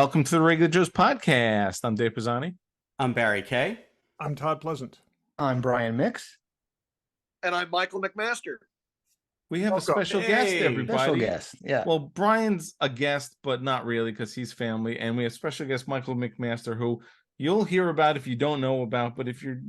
Welcome to the Regular Joe's podcast. I'm Dave Pisani. I'm Barry Kay. I'm Todd Pleasant. I'm Brian Mix. And I'm Michael McMaster. We have a special guest, everybody. Special guest, yeah. Well, Brian's a guest, but not really because he's family. And we have special guest Michael McMaster, who you'll hear about if you don't know about. But if you're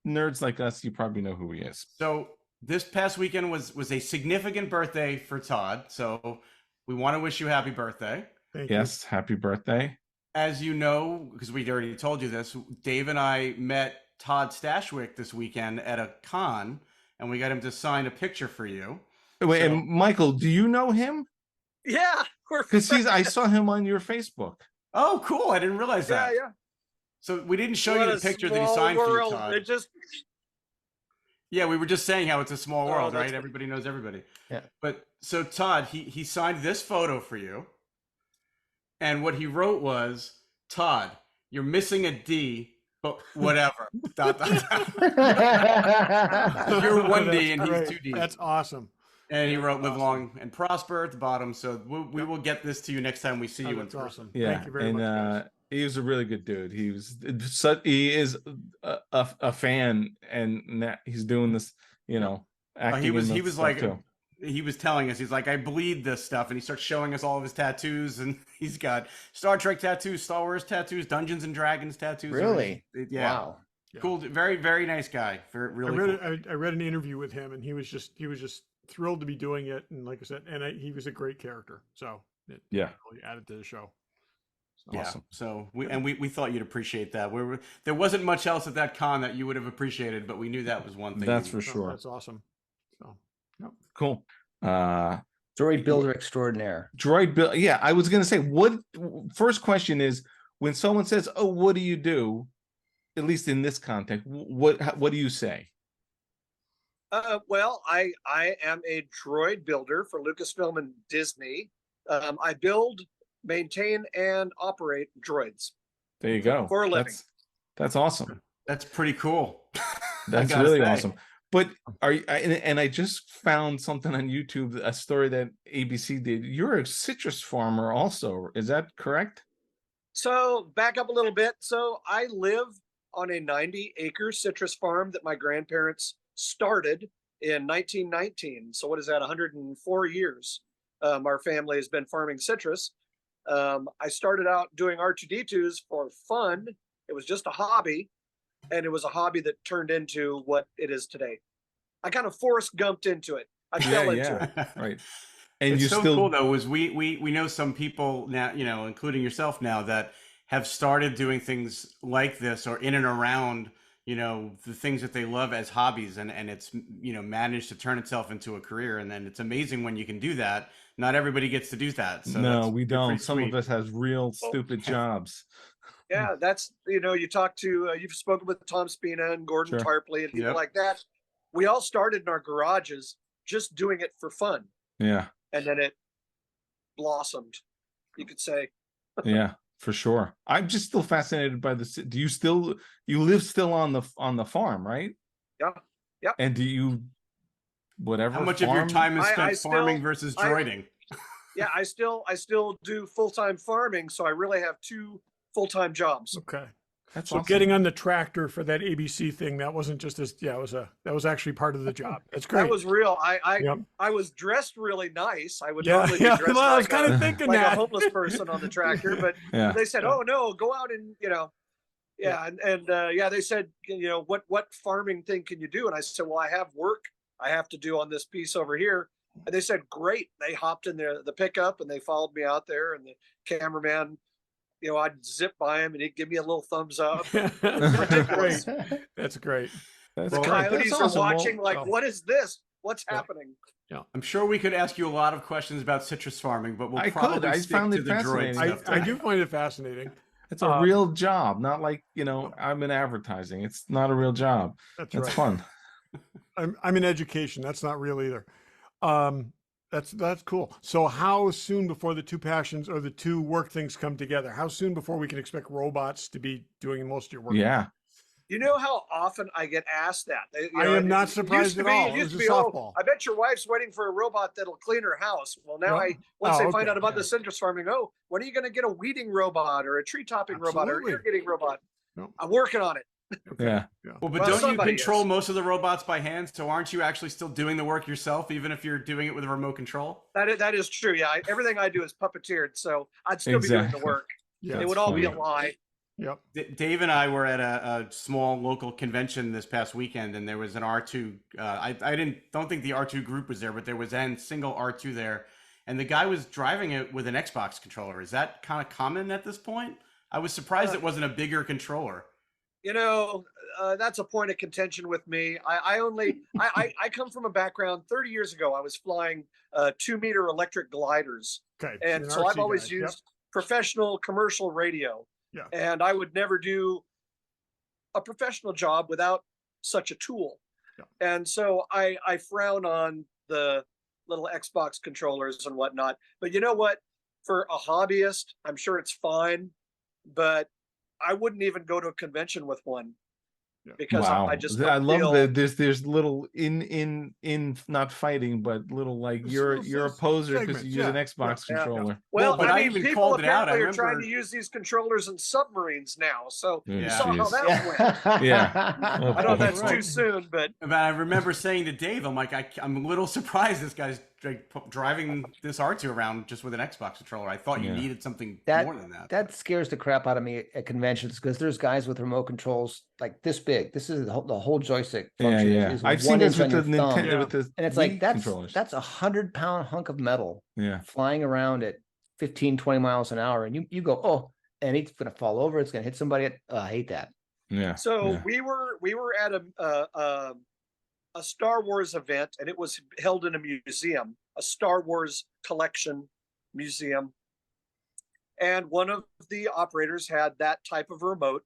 nerds like us, you probably know who he is. So this past weekend was a significant birthday for Todd. So we want to wish you happy birthday. Thank Yes, happy birthday. As you know, because we already told you this, Dave and I met Todd Stashwick this weekend at a con, and we got him to sign a picture for you. Wait, and Michael, do you know him? Yeah, Because I saw him on your Facebook. Oh, cool! I didn't realize that. Yeah. So we didn't show you the picture that he signed for you, Todd. Yeah, we were just saying how it's a small world, right? Everybody knows everybody. Yeah. But so Todd, he signed this photo for you. And what he wrote was, Todd, you're missing a D, but whatever. Dot, dot, dot. You're one D and he's two Ds. That's awesome. And he wrote live long and prosper at the bottom. So we will get this to you next time we see you in person. Awesome. Yeah, Thank you very much. Guys. He was a really good dude. He is a fan, and he's doing this, acting. He was like, too. He was telling us, he's like, I bleed this stuff, and he starts showing us all of his tattoos, and he's got Star Trek tattoos, Star Wars tattoos, Dungeons and Dragons tattoos. Really? Yeah. Wow. Cool. Very, very nice guy. Really I read an interview with him, and he was just thrilled to be doing it, and like I said, he was a great character. So it really added to the show. Yeah. Awesome. So we thought you'd appreciate that. There wasn't much else at that con that you would have appreciated, but we knew that was one thing. That's for sure. That's awesome. So, yep. Cool. Droid builder extraordinaire. Droid build. Yeah, I was going to say, first question is, when someone says, "Oh, what do you do?" At least in this context, what do you say? Well, I am a droid builder for Lucasfilm and Disney. I build, maintain, and operate droids. There you go. For a living. That's awesome. That's pretty cool. That's really awesome. But I just found something on YouTube, a story that ABC did. You're a citrus farmer also. Is that correct? So back up a little bit. So I live on a 90-acre citrus farm that my grandparents started in 1919. So what is that, 104 years? Our family has been farming citrus. I started out doing R2D2s for fun. It was just a hobby. And it was a hobby that turned into what it is today. I kind of Forrest Gumped into it. I fell into it. Right. And it's you so still cool though, is we know some people now, including yourself now, that have started doing things like this or in and around, the things that they love as hobbies, and it's, managed to turn itself into a career. And then it's amazing when you can do that. Not everybody gets to do that. So no, we don't. Some sweet. of us has real stupid jobs. Yeah, that's, you talk to, you've spoken with Tom Spina and Gordon Tarpley and people like that. We all started in our garages just doing it for fun. Yeah. And then it blossomed, you could say. Yeah, for sure. I'm just still fascinated by this. Do you live still on the farm, right? Yeah. Yep. And do you, whatever. How much of your time is spent farming versus droiding? I still do full-time farming. So I really have two full-time jobs. Okay. That's so awesome. Getting on the tractor for that ABC thing, that wasn't just that was actually part of the job. That's great. That was real. I was dressed really nice. I would normally be dressed I was kind of thinking like that. a homeless person on the tractor, but they said, "Oh no, go out and they said, what farming thing can you do?" And I said, "Well, I have work I have to do on this piece over here." And they said, "Great." They hopped in the pickup and they followed me out there, and the cameraman, I'd zip by him and he'd give me a little thumbs up. That's great. That's great. That's the great. coyotes That's are awesome. watching what is this? What's happening? Yeah. I'm sure we could ask you a lot of questions about citrus farming, but we'll probably I stick found to it the droid fascinating. stuff. I do find it fascinating. It's a real job, not like, I'm in advertising. It's not a real job. That's right. Fun. I'm in education. That's not real either. That's cool. So how soon before the two passions or the two work things come together? How soon before we can expect robots to be doing most of your work? Yeah. You know how often I get asked that? I am not surprised at all. It It used was to a be, softball. I bet your wife's waiting for a robot that'll clean her house. Well, now Yep. once Oh, they find okay, out about yeah. the citrus farming, oh, when are you going to get a weeding robot or a tree topping robot or Absolutely. an irrigating robot? Yep. I'm working on it. Okay. Yeah. Well, but Well, don't you somebody control is. most of the robots by hand? So aren't you actually still doing the work yourself, even if you're doing it with a remote control? That is true. Yeah, everything I do is puppeteered, so I'd still be doing the Exactly. work. Yeah. It That's would all be a funny. lie. Yep. Dave and I were at a small local convention this past weekend, and there was an R2. I don't think the R2 group was there, but there was a single R2 there, and the guy was driving it with an Xbox controller. Is that kind of common at this point? I was surprised it wasn't a bigger controller. You know, that's a point of contention with me. I come from a background 30 years ago. I was flying 2-meter electric gliders. Okay. And an so I've RC always guy. Yep. used professional commercial radio. Yeah. And I would never do a professional job without such a tool. Yeah. And so I frown on the little Xbox controllers and whatnot. But you know what? For a hobbyist, I'm sure it's fine. But I wouldn't even go to a convention with one. Yeah. Because Wow. I just I don't love feel- that there's little in not fighting, but little like There's you're little a poser because segments, you use an yeah, Xbox yeah. controller. Well, but I I mean, even people called it out. I apparently are trying to remember- use these controllers in submarines now. So Oh, you Yeah. saw how jeez. that went. Yeah. I know that's Right. too soon, but But I remember saying to Dave, I'm like, I'm a little surprised this guy's like, driving this R2 around just with an Xbox controller. I thought you Yeah. needed something That- more than that. That scares the crap out of me at conventions because there's guys with remote controls like this big. This is the whole joystick Yeah, function. yeah. Is I've 1 seen this inch with on the your thumb. Nintendo with the And it's Wii like controllers. that's 100-pound hunk of metal Yeah. flying around at 15, 20 miles an hour, and you go, oh, and it's gonna fall over. It's gonna hit somebody. I hate that. Yeah. so yeah. we were at a Star Wars event, and it was held in a museum, a Star Wars collection museum. And one of the operators had that type of remote,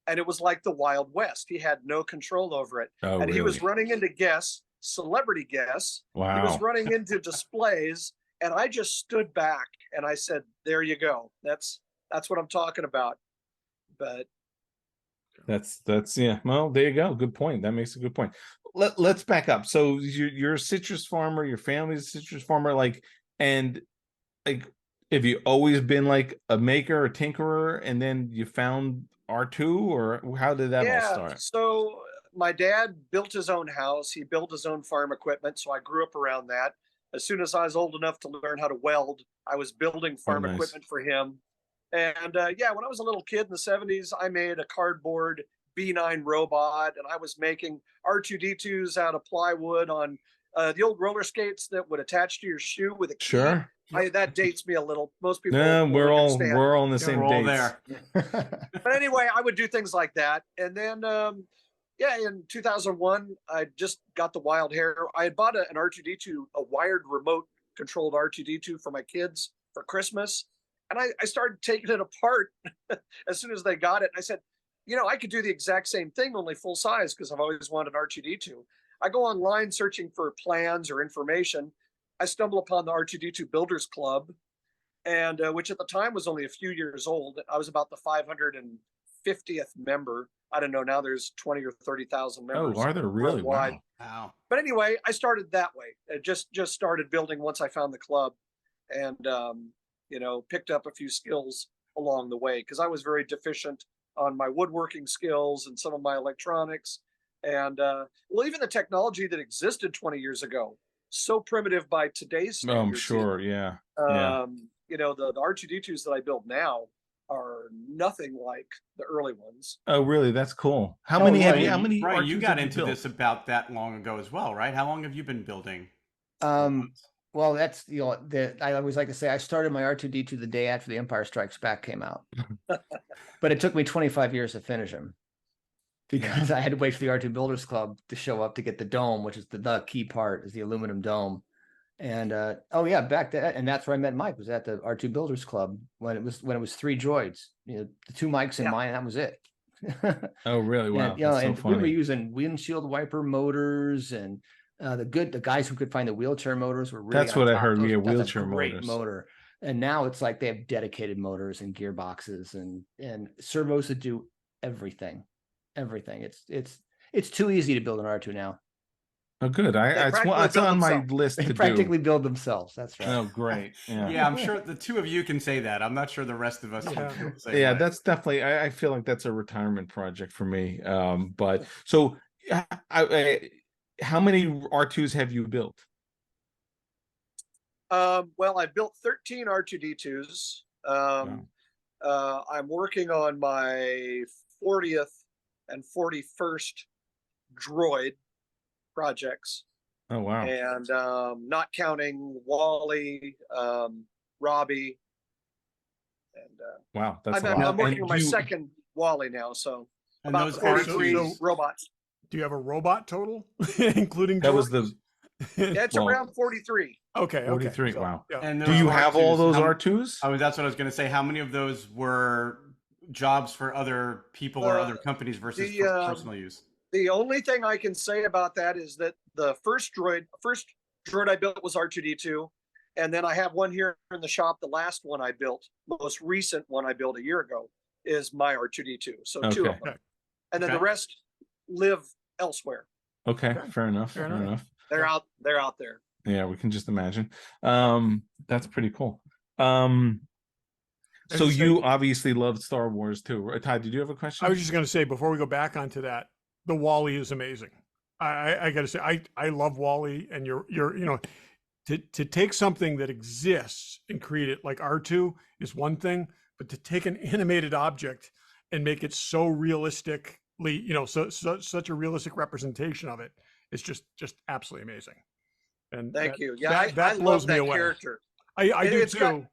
and it was like the Wild West. He had no control over it. Oh, And he was really? running into guests, celebrity guests. He was Wow. running into displays, and I just stood back and I said, "There you go. That's what I'm talking about." But That's yeah. Well, there you go. Good point. That makes a good point. Let's back up. So you're a citrus farmer. Your family's a citrus farmer. And have you always been like a maker, a tinkerer, and then you found R2, or how did that all start? So my dad built his own house. He built his own farm equipment. So I grew up around that. As soon as I was old enough to learn how to weld, I was building farm nice. equipment for him. And yeah, when I was a little kid in the 70s, I made a cardboard B9 robot, and I was making R2D2s out of plywood on the old roller skates that would attach to your shoe with a key. Sure. That dates me a little. Most people No, will we're all understand. on the same We're all dates. there. But anyway, I would do things like that. And then, yeah, in 2001, I just got the wild hair. I had bought an R2D2, a wired remote controlled R2D2 for my kids for Christmas. And I started taking it apart as soon as they got it. And I said, you know, I could do the exact same thing, only full size, because I've always wanted R2D2. I go online searching for plans or information. I stumble upon the R2D2 Builders Club, and which at the time was only a few years old. I was about the 550th member. I don't know, now there's 20 or 30,000 members. Oh, are there really? worldwide. Wow. Wow. But anyway, I started that way. I just started building once I found the club, and you know, picked up a few skills along the way, because I was very deficient on my woodworking skills and some of my electronics. And well, even the technology that existed 20 years ago, so primitive by today's Oh, I'm standards. sure. Yeah. You know, the R2D2s that I build now are nothing like the early ones. Oh, really? That's cool. How Oh, many have right. you? How many? Brian, you R2s got have into built? this about that long ago as well, right? How long have you been building? Well, that's I always like to say I started my R2D2 the day after The Empire Strikes Back came out, but it took me 25 years to finish them because I had to wait for the R2 Builders Club to show up to get the dome, which is the key part, is the aluminum dome. And oh yeah, back then, and that's where I met Mike, was at the R2 Builders Club when it was 3 droids, you know, the 2 mics in mine, and that was it. Oh, really? Wow. And, you know, That's so and we funny. were using windshield wiper motors, and the guys who could find the wheelchair motors were really. That's on what I top. heard. Yeah, That's a wheelchair great motors. motor. And now it's like they have dedicated motors and gearboxes and servos that do everything. everything. It's too easy to build an R2 now. Oh, good. It's practically on build my themselves. list They to practically do. build themselves. That's right. Oh, great. Yeah. Yeah, I'm sure the two of you can say that. I'm not sure the rest of us Yeah. can feel the same Yeah, way. that's definitely. I feel like that's a retirement project for me. But so, how many R2s have you built? Well, I built 13 R2D2s. Wow. I'm working on my 40th and 41st droid projects. Oh, wow. And not counting Wally, Robbie, and Wow, that's a I'm lot. working And on my you- second Wally now, so And about those 43 R2s robots. Do you have a robot total, including That was droids? Yeah, it's Well, around 43. Okay, 43. So, Wow. yeah. And Do those you have all R2s, those how- R2s? Oh, that's what I was going to say. How many of those were jobs for other people or other companies versus the, for personal use? The only thing I can say about that is that the first droid I built was R2D2. And then I have one here in the shop. The last one I built, most recent one I built a year ago, is my R2D2. So two of them. Okay. And then Okay. the rest live elsewhere. Okay, Okay. fair enough. Fair Fair enough. enough. They're out there. Yeah, we can just imagine. That's pretty cool. So As I you say- obviously love Star Wars too, right? Todd, did you have a question? I was just going to say, before we go back onto that, the Wally is amazing. I got to say, I love Wally, and you're to take something that exists and create it like R2 is one thing, but to take an animated object and make it so realistically, such a realistic representation of it, it's just absolutely amazing. And Thank you. Yeah, that I blows love me that away. character. I do It's got- too.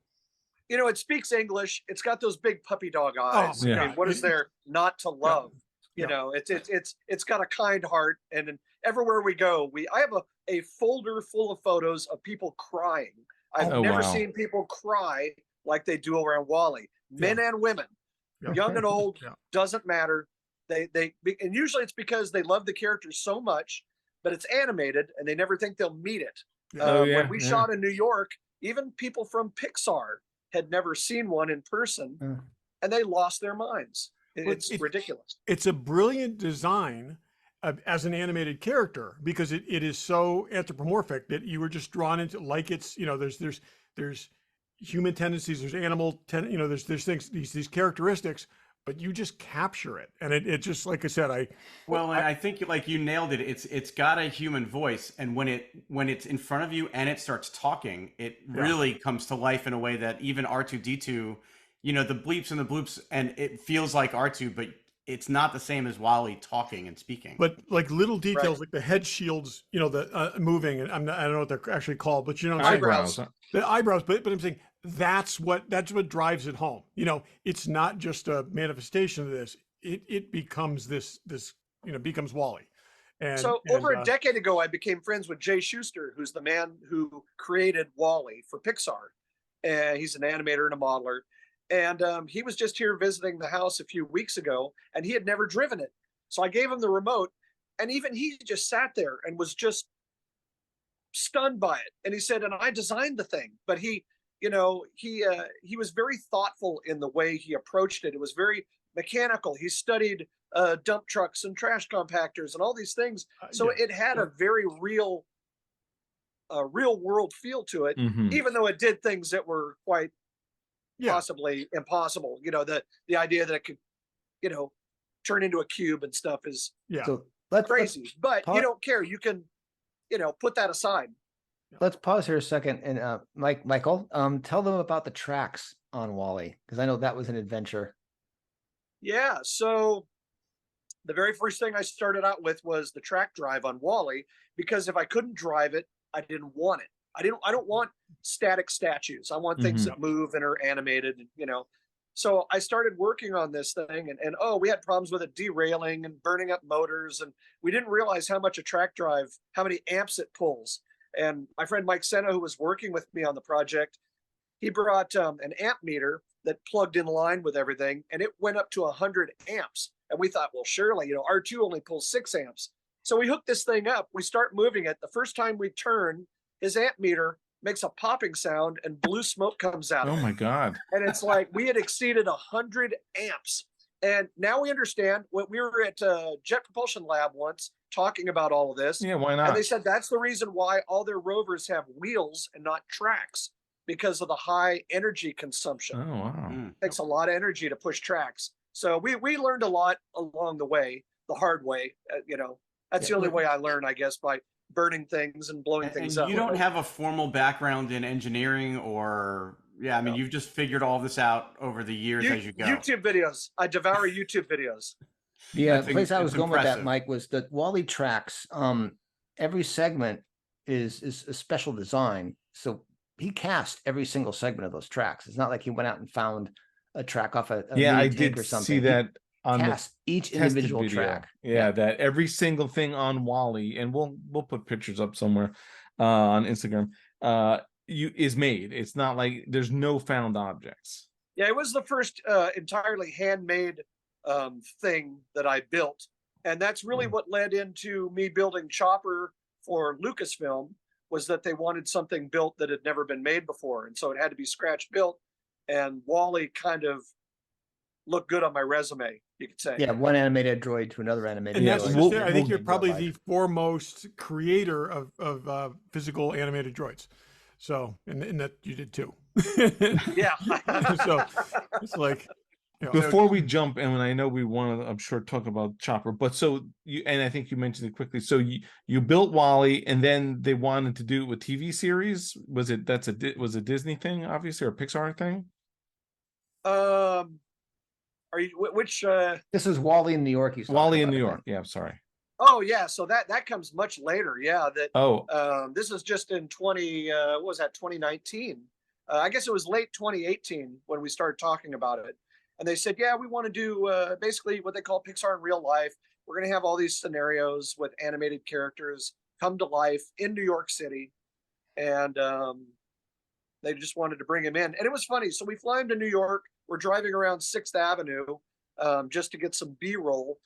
It speaks English. It's got those big puppy dog eyes. my I mean, God. what is there not to love? Yeah. It's got a kind heart, and everywhere we go, I have a folder full of photos of people crying. I've Oh, never wow. seen people cry like they do around Wally. Men and women, Yeah. young and old, Yeah. doesn't matter. And usually it's because they love the character so much, but it's animated and they never think they'll meet it. Yeah. Oh, yeah, When we yeah. shot in New York, even people from Pixar had never seen one in person, and they lost their minds. It's ridiculous. It's a brilliant design as an animated character, because it is so anthropomorphic that you were just drawn into, like, it's, there's human tendencies, there's animal there's things, these characteristics, but you just capture it, and it just, like I said, Well, and I think like you nailed it. It's got a human voice, and when it's in front of you and it starts talking, it really comes to life in a way that even R2D2, the bleeps and the bloops, and it feels like R2, but it's not the same as Wally talking and speaking. but like little details, Right. like the head shields, the moving, and I don't know what they're actually called, but what I'm saying? Eyebrows. The eyebrows, but I'm saying that's what drives it home. It's not just a manifestation of this. It becomes this becomes Wally. And Over a decade ago, I became friends with Jay Schuster, who's the man who created Wall-E for Pixar. And he's an animator and a modeler. And he was just here visiting the house a few weeks ago, and he had never driven it. So I gave him the remote, and even he just sat there and was just stunned by it. And he said, and I designed the thing, but he was very thoughtful in the way he approached it. It was very mechanical. He studied dump trucks and trash compactors and all these things. So it had a very real world feel to it, Mhm. even though it did things that were quite possibly impossible. The idea that it could, turn into a cube and stuff is So let's crazy. But you don't care. You can, put that aside. Let's pause here a second, and Michael, tell them about the tracks on Wally, because I know that was an adventure. Yeah. So the very first thing I started out with was the track drive on Wally, because if I couldn't drive it, I didn't want it. I don't want static statues. I want things that move and are animated, So I started working on this thing, and we had problems with it derailing and burning up motors, and we didn't realize how much a track drive, how many amps it pulls. And my friend Mike Senna, who was working with me on the project, he brought an amp meter that plugged in line with everything, and it went up to 100 amps. And we thought, well, surely, R2 only pulls 6 amps. So we hooked this thing up. We start moving it. The first time we turn, his amp meter makes a popping sound and blue smoke comes out. Oh my God. And it's like we had exceeded 100 amps And now we understand. What we were at Jet Propulsion Lab once talking about all of this. Yeah, why And not? they said that's the reason why all their rovers have wheels and not tracks, because of the high energy consumption. Oh wow. Mm. Takes a lot of energy to push tracks. So we learned a lot along the way, the hard way. You know, that's the only way I learn, I guess, by burning things and blowing things And up. you don't have a formal background in engineering, or yeah, I mean, you've just figured all this out over the years as you go. YouTube videos. I devour YouTube videos. The place I was it's going with that, impressive. Mike, was that Wally tracks. Every segment is a special design. So he cast every single segment of those tracks. It's not like he went out and found a track off a Yeah, I mini tank did or something. see He that on the cast each tested individual video. track. Yeah, that every single thing on Wally, and we'll put pictures up somewhere on Instagram. Is made. It's not like there's no found objects. Yeah, it was the first entirely handmade thing that I built. And that's really what led into me building Chopper for Lucasfilm, was that they wanted something built that had never been made before. And so it had to be scratch built. And Wally kind of looked good on my resume, you could say. Yeah, one animated droid to another animated And that's droid. just We'll- I think we'll- you're probably the foremost creator of physical animated droids. So, and that you did too. Yeah. So it's like, you know, Before we jump, and I know we want to, I'm sure, talk about Chopper, but so you, and I think you mentioned it quickly. So you built Wally, and then they wanted to do it with TV series. Was it was a Disney thing, obviously, or a Pixar thing? Are you which? This is Wally in New York. He's Wally talking in about, New I York. think. Yeah, I'm sorry. Oh yeah, so that comes much later. Yeah, that. Oh, This is just in 2019. I guess it was late 2018 when we started talking about it. And they said, yeah, we want to do basically what they call Pixar in real life. We're going to have all these scenarios with animated characters come to life in New York City. And they just wanted to bring him in. And it was funny. So we fly him to New York. We're driving around 6th Avenue just to get some B-roll.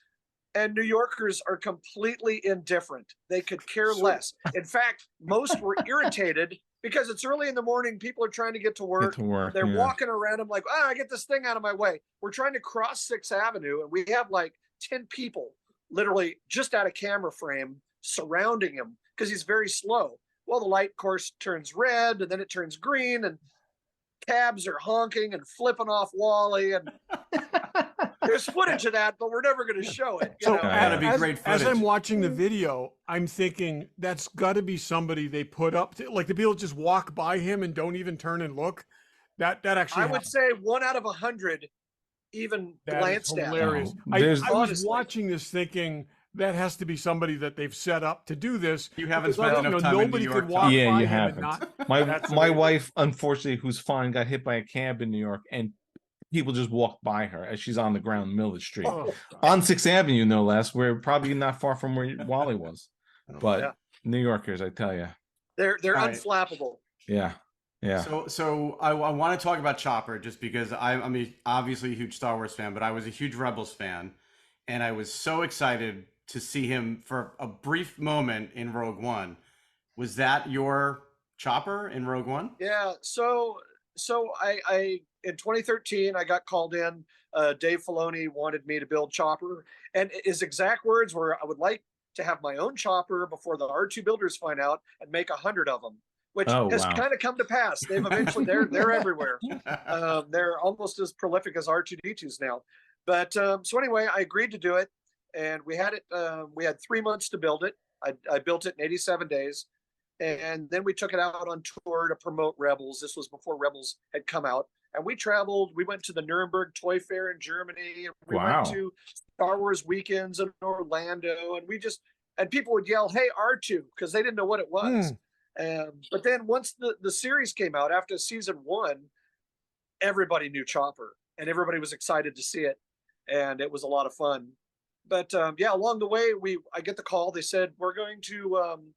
And New Yorkers are completely indifferent. They could care less. In fact, most were irritated because it's early in the morning. People are trying to get to work. They're walking around. I'm like, I get this thing out of my way. We're trying to cross 6th Avenue, and we have like 10 people literally just out of camera frame surrounding him because he's very slow. Well, the light, of course, turns red, and then it turns green, and cabs are honking and flipping off Wally, and there's footage of that, but we're never going to show it. You so know? Gotta be great as I'm footage. watching the video, I'm thinking that's got to be somebody they put up to, like the people just walk by him and don't even turn and look. That actually I would happened. say 1 out of 100 even That is glanced at. hilarious. No, I there's- was Honestly. watching this thinking that has to be somebody that they've set up to do this. You haven't because spent enough time in New nobody York, could Tom. walk Yeah, by you him and haven't. not. My That's my amazing. wife, unfortunately, who's fine, got hit by a cab in New York, and people just walk by her as she's on the ground in the middle of the street. Oh, On 6th Avenue, no less. We're probably not far from where Wally was. But Yeah. New Yorkers, I tell you. They're All right. unflappable. Yeah. Yeah. So I want to talk about Chopper just because I'm obviously a huge Star Wars fan, but I was a huge Rebels fan, and I was so excited to see him for a brief moment in Rogue One. Was that your Chopper in Rogue One? Yeah. So I in 2013 I got called in. Dave Filoni wanted me to build Chopper, and his exact words were, "I would like to have my own Chopper before the R2 builders find out and make 100 of them," which Oh, has wow. kind of come to pass. They've eventually they're everywhere. They're almost as prolific as R2D2s now. But so anyway, I agreed to do it, and we had it. We had 3 months to build it. I built it in 87 days. And then we took it out on tour to promote Rebels. This was before Rebels had come out. And we traveled. We went to the Nuremberg Toy Fair in Germany. And we Wow. went to Star Wars weekends in Orlando. And people would yell, "Hey, R2," because they didn't know what it was. But then once the series came out after season 1, everybody knew Chopper and everybody was excited to see it. And it was a lot of fun. But yeah, along the way, I get the call. They said, "We're going to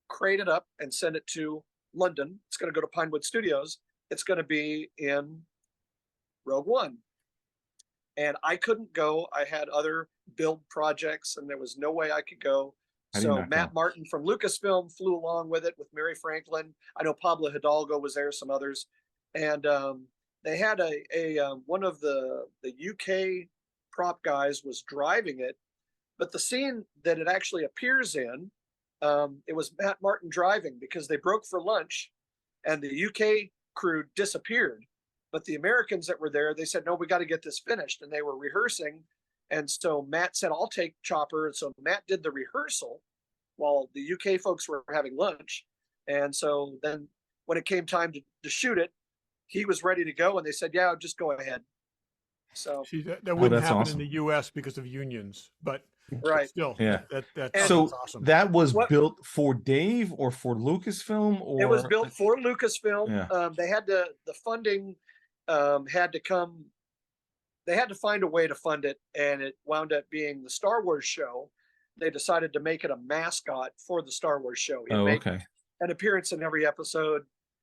crate it up and send it to London. It's going to go to Pinewood Studios. It's going to be in Rogue One." And I couldn't go. I had other build projects, and there was no way I could go. How do you So not Matt go? Martin from Lucasfilm flew along with it with Mary Franklin. I know Pablo Hidalgo was there, some others, and they had a one of the UK prop guys was driving it, but the scene that it actually appears in, it was Matt Martin driving because they broke for lunch and the UK crew disappeared. But the Americans that were there, they said, no, we got to get this finished. And they were rehearsing. And so Matt said, I'll take Chopper. And so Matt did the rehearsal while the UK folks were having lunch. And so then when it came time to shoot it, he was ready to go. And they said, yeah, just go ahead. So See, that wouldn't happen awesome. in the US because of unions, but right. still, Yeah. that's So awesome. that was built for Dave or for Lucasfilm, or It was built for Lucasfilm. Yeah. They had to, the funding had to come, they had to find a way to fund it, and it wound up being the Star Wars show. They decided to make it a mascot for the Star Wars show. He'd make okay. an appearance in every episode.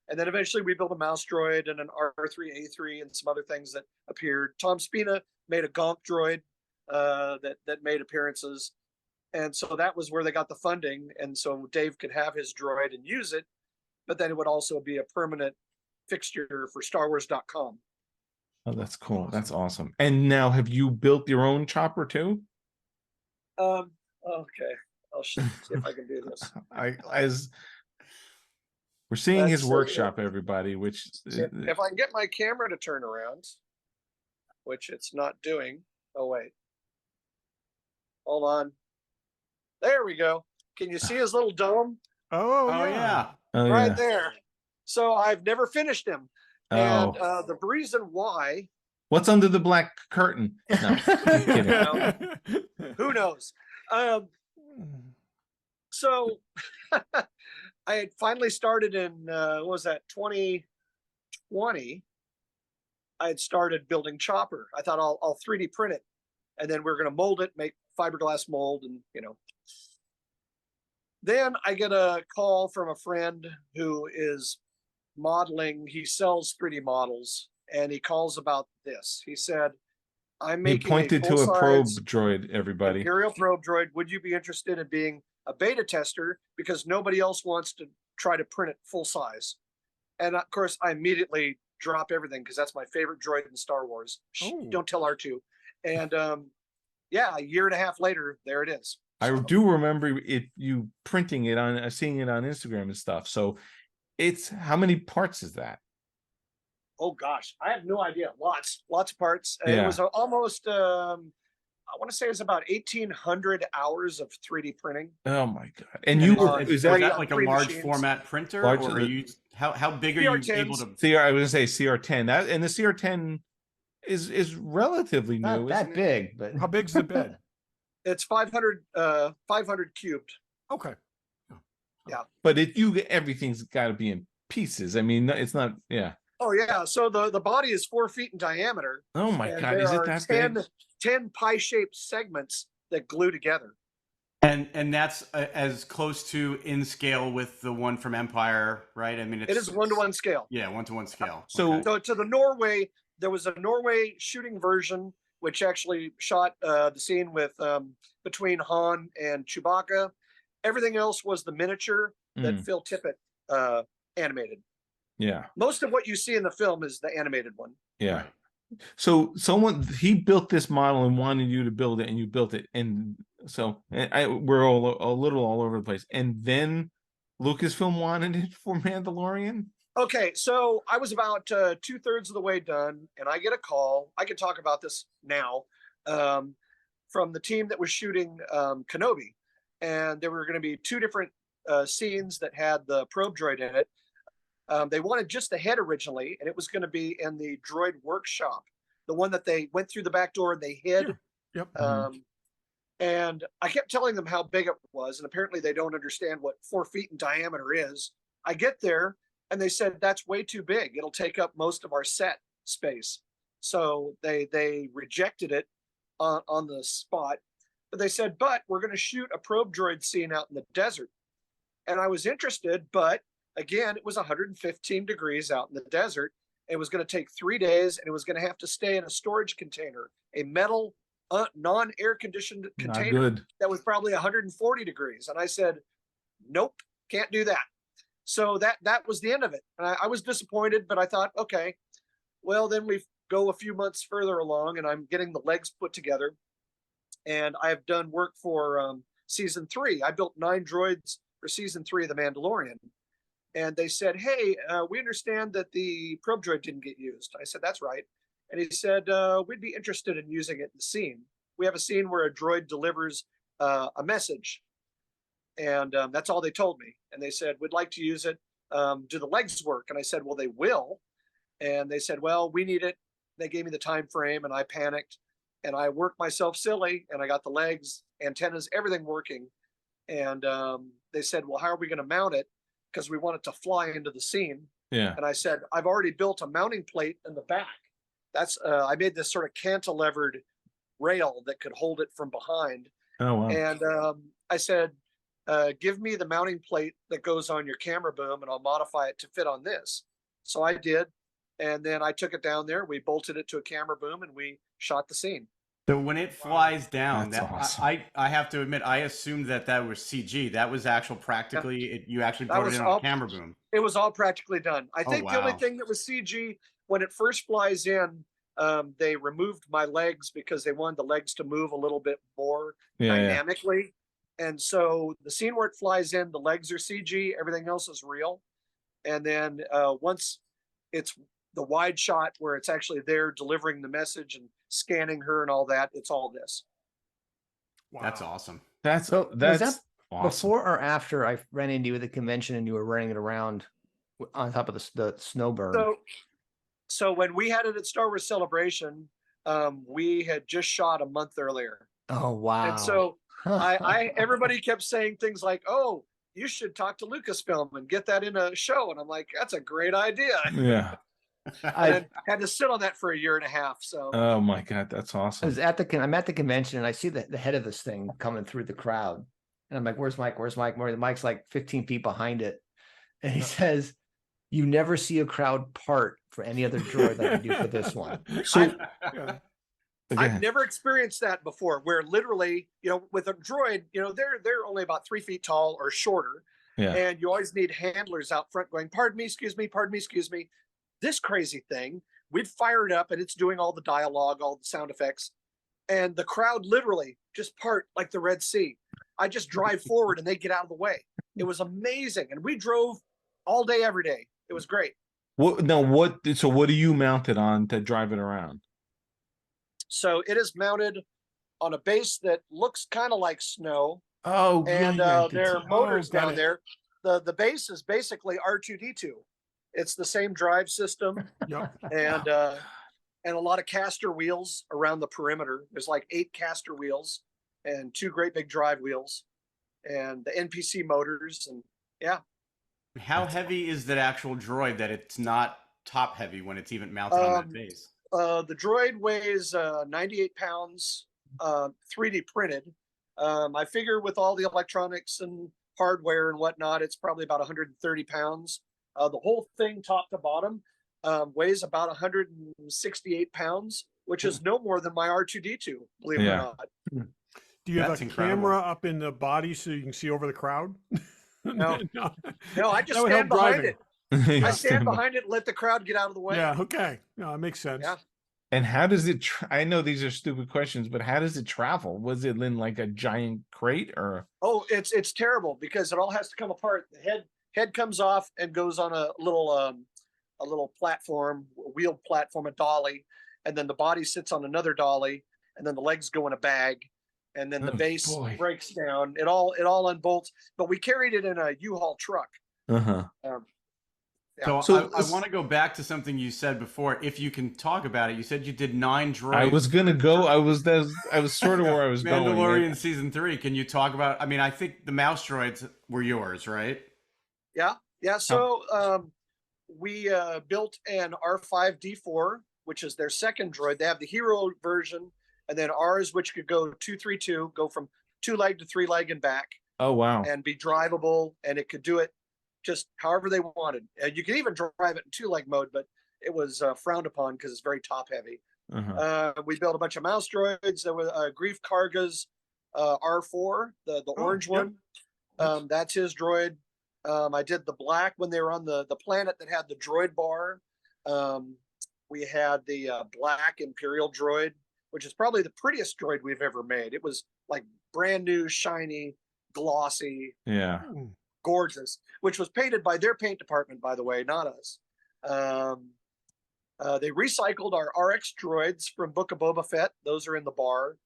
And then eventually we built a mouse droid and an R3A3 and some other things that appeared. Tom Spina made a Gonk droid that made appearances. And so that was where they got the funding. And so Dave could have his droid and use it, but then it would also be a permanent fixture for StarWars.com. Oh, that's cool. That's awesome. And now, have you built your own chopper too? Okay, I'll see if I can do this. As we're seeing Let's his see. workshop, everybody, which If I can get my camera to turn around, which it's not doing. Oh, wait. Hold on. There we go. Can you see his little dome? Oh, Oh yeah. oh, Right yeah. there. So I've never finished him. And the reason why, What's under the black curtain? No, I'm kidding. who knows? So I had finally started in, what was that, 2020? I had started building Chopper. I thought I'll 3D print it. And then we're going to mold it, make fiberglass mold, and, you know. Then I get a call from a friend who is modeling. He sells 3D models, and he calls about this. He said, I'm He making pointed to a probe full-size droid, everybody. Imperial probe droid. Would you be interested in being a beta tester? Because nobody else wants to try to print it full size. And of course, I immediately drop everything because that's my favorite droid in Star Wars. Shh, Oh. don't tell R2. And yeah, a year and a half later, there it is. I So, do remember you printing it on, seeing it on Instagram and stuff. So it's, how many parts is that? oh gosh, I have no idea. Lots of parts. It Yeah. was almost, I want to say it was about 1,800 hours of 3D printing. Oh my God. And And you, are- is that that like a three large machines. format printer, Large- or are you how big are you CR10s. able to? CR? I was gonna say CR10. That, and the CR10 is relatively Not new. that isn't it? big, but How big's the bed? It's 500 cubed. Okay. But everything's got to be in pieces. I mean, it's not. Yeah. Oh yeah. So the body is 4 feet in diameter. Oh my And God, there is it are that 10, big? 10 pie-shaped segments that glue together. And that's as close to in scale with the one from Empire, right? I mean, It is 1-to-1 scale. Yeah, 1-to-1 scale. So- Okay. So to the Norway, there was a Norway shooting version, which actually shot the scene with between Han and Chewbacca. Everything else was the miniature that Mm, Phil Tippett animated. yeah. Most of what you see in the film is the animated one. Yeah. So he built this model and wanted you to build it, and you built it, and so we're all a little all over the place. And then Lucasfilm wanted it for Mandalorian. Okay, so I was about 2/3 of the way done, and I get a call. I can talk about this now, from the team that was shooting Kenobi, and there were going to be 2 different scenes that had the probe droid in it. They wanted just the head originally, and it was going to be in the droid workshop, the one that they went through the back door and they hid. Yep. And I kept telling them how big it was, and apparently they don't understand what 4 feet in diameter is. I get there, and they said, that's way too big. It'll take up most of our set space. So they rejected it on the spot. But they said, but we're going to shoot a probe droid scene out in the desert. And I was interested, but again, it was 115 degrees out in the desert. It was going to take 3 days, and it was going to have to stay in a storage container, a metal, non-air conditioned Not container good. that was probably 140 degrees. And I said, nope, can't do that. So that was the end of it. And I was disappointed, but I thought, okay, well, then go a few months further along, and I'm getting the legs put together. And I've done work for season 3. I built 9 droids for season 3 of The Mandalorian. And they said, hey, we understand that the probe droid didn't get used. I said, that's right. And he said, we'd be interested in using it in the scene. We have a scene where a droid delivers a message. And that's all they told me. And they said, we'd like to use it. Do the legs work? And I said, well, they will. And they said, well, we need it. They gave me the time frame, and I panicked. And I worked myself silly, and I got the legs, antennas, everything working. And they said, well, how are we going to mount it? Because we want it to fly into the scene. Yeah. And I said, I've already built a mounting plate in the back. That's I made this sort of cantilevered rail that could hold it from behind. Oh, wow. And I said, give me the mounting plate that goes on your camera boom, and I'll modify it to fit on this. So I did. And then I took it down there. We bolted it to a camera boom, and we shot the scene. So when it flies down, That's that awesome. I have to admit, I assumed that was CG. That was actual practically. You actually That brought was it in on all- a camera boom. It was all practically done. I think the only wow. thing that was CG, when it first flies in, they removed my legs because they wanted the legs to move a little bit more Yeah. dynamically. And so the scene where it flies in, the legs are CG, everything else is real. And then once it's the wide shot where it's actually there delivering the message and scanning her and all that, it's all this. Wow. That's awesome. That's So was that's that awesome. before or after I ran into you at the convention and you were running it around on top of the snow berm? So when we had it at Star Wars Celebration, we had just shot a month earlier. Oh, wow. And so everybody kept saying things like, oh, you should talk to Lucasfilm and get that in a show. And I'm like, that's a great idea. Yeah. I had to sit on that for a year and a half. So Oh my God, that's I awesome. was I'm at the convention and I see the head of this thing coming through the crowd. And I'm like, where's Mike? Where's Mike? The Mike's like 15 feet behind it. And he says, you never see a crowd part for any other droid like you do for this one. So I've never experienced that before, where literally, with a droid, they're only about 3 feet tall or shorter. Yeah. And you always need handlers out front going, pardon me, excuse me, pardon me, excuse me. This crazy thing, we'd fire it up and it's doing all the dialogue, all the sound effects. And the crowd literally just part like the Red Sea. I just drive forward and they get out of the way. It was amazing. And we drove all day, every day. It was great. So what do you mount it on to drive it around? So it is mounted on a base that looks kind of like snow. Oh, And there are motors got down it. there. The base is basically R2D2. It's the same drive system. Yep. And a lot of caster wheels around the perimeter. There's like 8 caster wheels and 2 great big drive wheels and the NPC motors. And yeah. How heavy is that actual droid that it's not top heavy when it's even mounted on that base? The droid weighs 98 pounds, 3D printed. I figure with all the electronics and hardware and whatnot, it's probably about 130 pounds. The whole thing, top to bottom, weighs about 168 pounds, which is no more than my R2D2, believe it or not. Do you have That's a incredible. camera up in the body so you can see over the crowd? No. No. No, I just That would stand help behind driving. it. I stand behind it and let the crowd get out of the way. Yeah. Okay. No, it makes sense. Yeah. And how does it? I know these are stupid questions, but how does it travel? Was it in like a giant crate or? Oh, it's terrible because it all has to come apart. The head comes off and goes on a little platform, a wheeled platform, a dolly, and then the body sits on another dolly, and then the legs go in a bag, and then the Oh, base boy. breaks down. It all unbolts. But we carried it in a U-Haul truck. Uh-huh. So I want to go back to something you said before. If you can talk about it, you said you did 9 droids. I was gonna go. I was sort of where I was Mandalorian going. season 3. Can you talk about? I mean, I think the mouse droids were yours, right? Yeah. So we built an R5D4, which is their second droid. They have the hero version, and then ours, which could go 232, go from 2-leg to 3-leg and back, Oh wow. and be drivable, and it could do it just however they wanted. And you could even drive it in 2-leg mode, but it was frowned upon because it's very top heavy. Uh-huh. We built a bunch of mouse droids. There was Grief Karga's R4, the orange yep. one. That's his droid. I did the black when they were on the planet that had the droid bar. We had the black Imperial droid, which is probably the prettiest droid we've ever made. It was like brand new, shiny, glossy, Yeah. gorgeous, which was painted by their paint department, by the way, not us. They recycled our RX droids from Book of Boba Fett. Those are in the bar.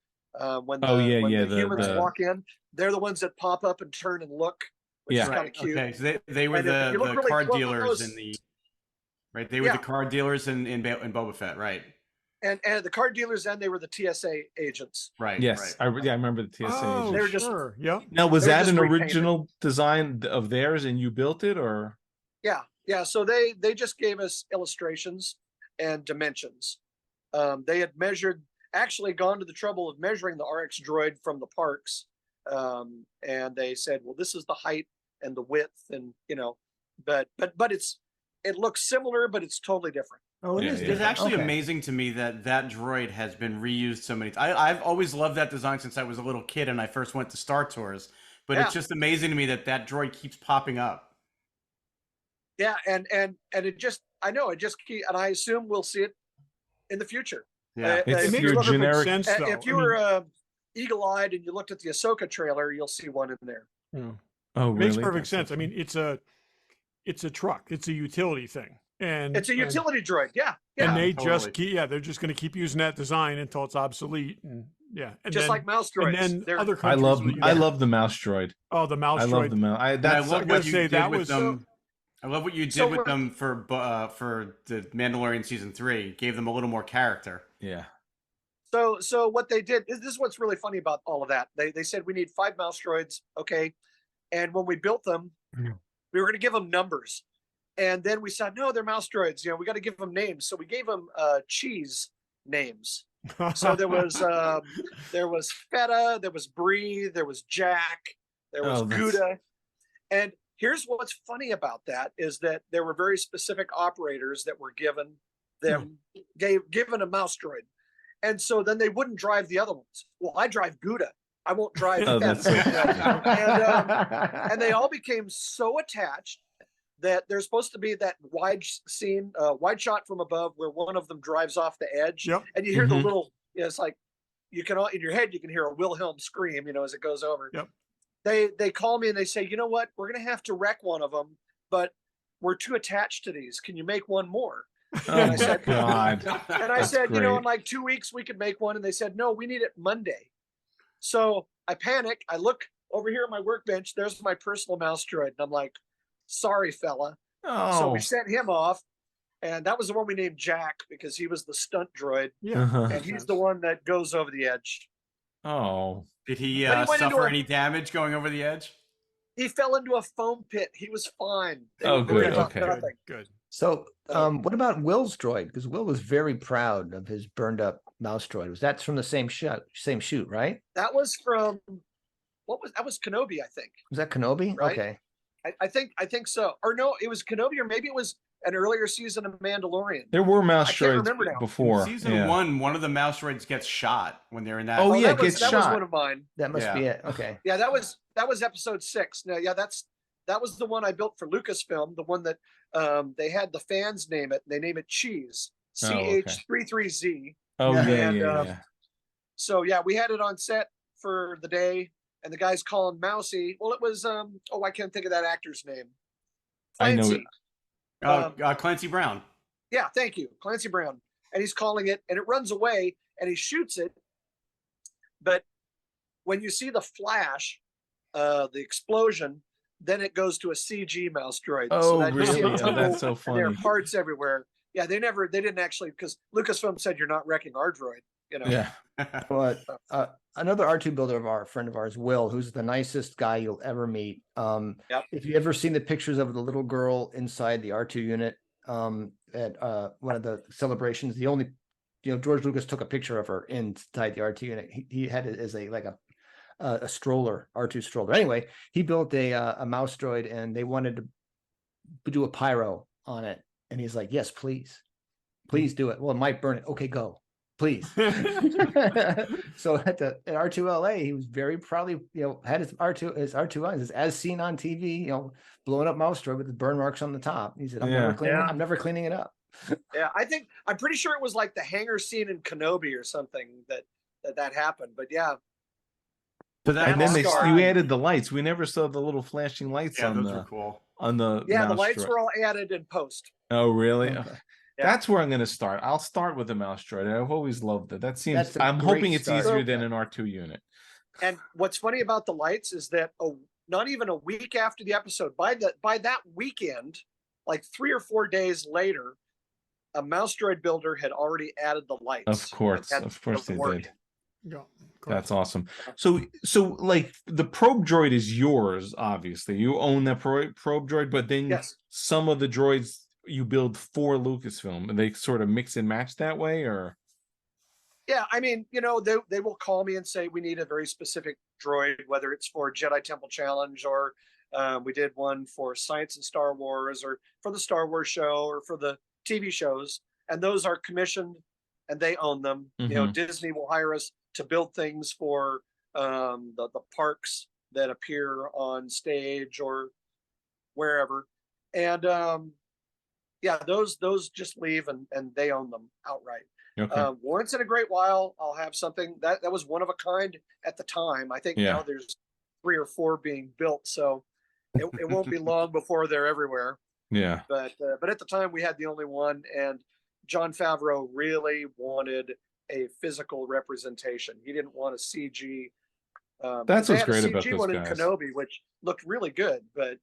When Oh, yeah, when yeah, the humans the- walk in, they're the ones that pop up and turn and look, which Yeah. is kind of cute. Okay, so they were And if you look the really card close- dealers in the right. They were Yeah. the card dealers in Boba Fett, right? And the card dealers, then they were the TSA agents. Right. Yes. Right. I remember the TSA. Oh, agent. They were just- sure. Yep. Now, was they were that just an repainted. original design of theirs and you built it, or? Yeah. So they just gave us illustrations and dimensions. They had actually gone to the trouble of measuring the RX droid from the parks, and they said, well, this is the height and the width, and but it looks similar, but it's totally different. Oh, it Yeah, is yeah. It's different. actually Okay. amazing to me that droid has been reused so many times. I've always loved that design since I was a little kid and I first went to Star Tours. But Yeah. it's just amazing to me that droid keeps popping up. Yeah, and it just and I assume we'll see it in the future. Yeah. It's if It your makes perfect generic- sense, though. if you were eagle-eyed and you looked at the Ahsoka trailer, you'll see one in there. Oh, It makes really? perfect That's sense. so I mean, it's a truck. It's a utility thing. And It's a utility droid. Yeah. And they totally. just they're just going to keep using that design until it's obsolete. And and Just then, like mouse droids. and then They're- other I countries. love will use I it. love the mouse droid. Oh, the mouse I droid. love the mouse. And I That's love gotta what you say, did that with was- them. I love what you did So with we're- them for the Mandalorian season 3. Gave them a little more character. yeah. So what they did is, this is what's really funny about all of that. They said we need 5 mouse droids, okay, and when we built them, Yeah. we were going to give them numbers, and then we said no, they're mouse droids. We got to give them names, so we gave them cheese names. So there was Feta, there was Brie, there was Jack, there was Oh, that's- Gouda, and here's what's funny about that is that there were very specific operators that were given a mouse droid. And so then they wouldn't drive the other ones. Well, I drive Gouda. I won't drive Oh, Feta. that's so funny. And they all became so attached that there's supposed to be that wide shot from above where one of them drives off the edge. Yep. And you hear the Mhm. little, it's like you can in your head you can hear a Wilhelm scream, as it goes over. Yep. They call me and they say, you know what, we're gonna have to wreck one of them, but we're too attached to these. Can you make one more? Oh I my said- god. And I That's said, in great. like 2 weeks we could make one. And they said, no, we need it Monday. So I panic. I look over here at my workbench. There's my personal mouse droid. And I'm like, sorry, fella. So Oh. we sent him off. And that was the one we named Jack because he was the stunt droid. Yeah. Uh-huh. And he's the one that goes over the edge. Oh. Did he But he went into suffer a- any damage going over the edge? He fell into a foam pit. He was fine. They Oh, were good, worried about okay. nothing. Good. So, what about Will's droid? Because Will was very proud of his burned up mouse droid. Was that from the same shoot, right? That was from that was Kenobi, I think. Was that Kenobi? Right. Okay. I think so. Or no, it was Kenobi, or maybe it was an earlier season of Mandalorian. There were mouse I can't droids remember now. before. Season yeah. 1, one of the mouse droids gets shot when they're in that. Oh, yeah, that was, gets that was shot. one of mine. That must Yeah. be it. Okay. Yeah, that was episode 6. No, yeah, that was the one I built for Lucasfilm, the one that they had the fans name it. They name it Cheese. Oh, okay. CH33Z. Oh Yeah. yeah, And, yeah, yeah. So yeah, we had it on set for the day, and the guy's calling Mousy. Well, it was I can't think of that actor's name. I know Clancy. it. Clancy Brown. Yeah, thank you, Clancy Brown. And he's calling it, and it runs away, and he shoots it. But when you see the flash, the explosion, then it goes to a CG mouse droid. Oh, that you see really? it Oh, that's so and there are funny. parts everywhere. Yeah, they didn't actually, because Lucasfilm said you're not wrecking our droid. Yeah. But another R2 builder of a friend of ours, Will, who's the nicest guy you'll ever meet. Yep. If you ever seen the pictures of the little girl inside the R2 unit at one of the celebrations, the only, George Lucas took a picture of her inside the R2 unit. He had it as a stroller, R2 stroller. Anyway, he built a mouse droid, and they wanted to do a pyro on it. And he's like, yes, please do it. Well, it might burn it. Okay, go, please. So at R2LA, he was very proudly, had his R2 on, as seen on TV, blowing up mouse droid with the burn marks on the top. He said, I'm Yeah. never cleaning it up. Yeah, I'm pretty sure it was like the hangar scene in Kenobi or something that happened. But yeah, So that And then That's you right. added the lights. We never saw the little flashing lights yeah, on those were cool. the yeah, the mouse lights droid. were all added in post. Oh, really? Okay. Ugh. Yeah. That's where I'm going to start. I'll start with the mouse droid. I've always loved it. That seems. That's a I'm great hoping it's start. easier than an R2 unit. And what's funny about the lights is that not even a week after the episode, by that weekend, like 3 or 4 days later, a mouse droid builder had already added the lights. Of course, and had of course them they working. did. Yeah, of course. That's awesome. So like the probe droid is yours, obviously. You own that probe droid, but then Yes. some of the droids you build for Lucasfilm, and they sort of mix and match that way, or Yeah, I mean, they will call me and say we need a very specific droid, whether it's for Jedi Temple Challenge or we did one for Science and Star Wars or for the Star Wars show or for the TV shows, and those are commissioned and they own them. Disney will hire us to build things for the parks that appear on stage or wherever, and yeah, those just leave and they own them outright. okay. Once in a great while, I'll have something that was one of a kind at the time. I think Yeah. now there's 3 or 4 being built, so it won't be long before they're everywhere. Yeah. But at the time, we had the only one, and Jon Favreau really wanted a physical representation. He didn't want a CG. That's they what's had a great about CG those one guys. in Kenobi, which looked really good, but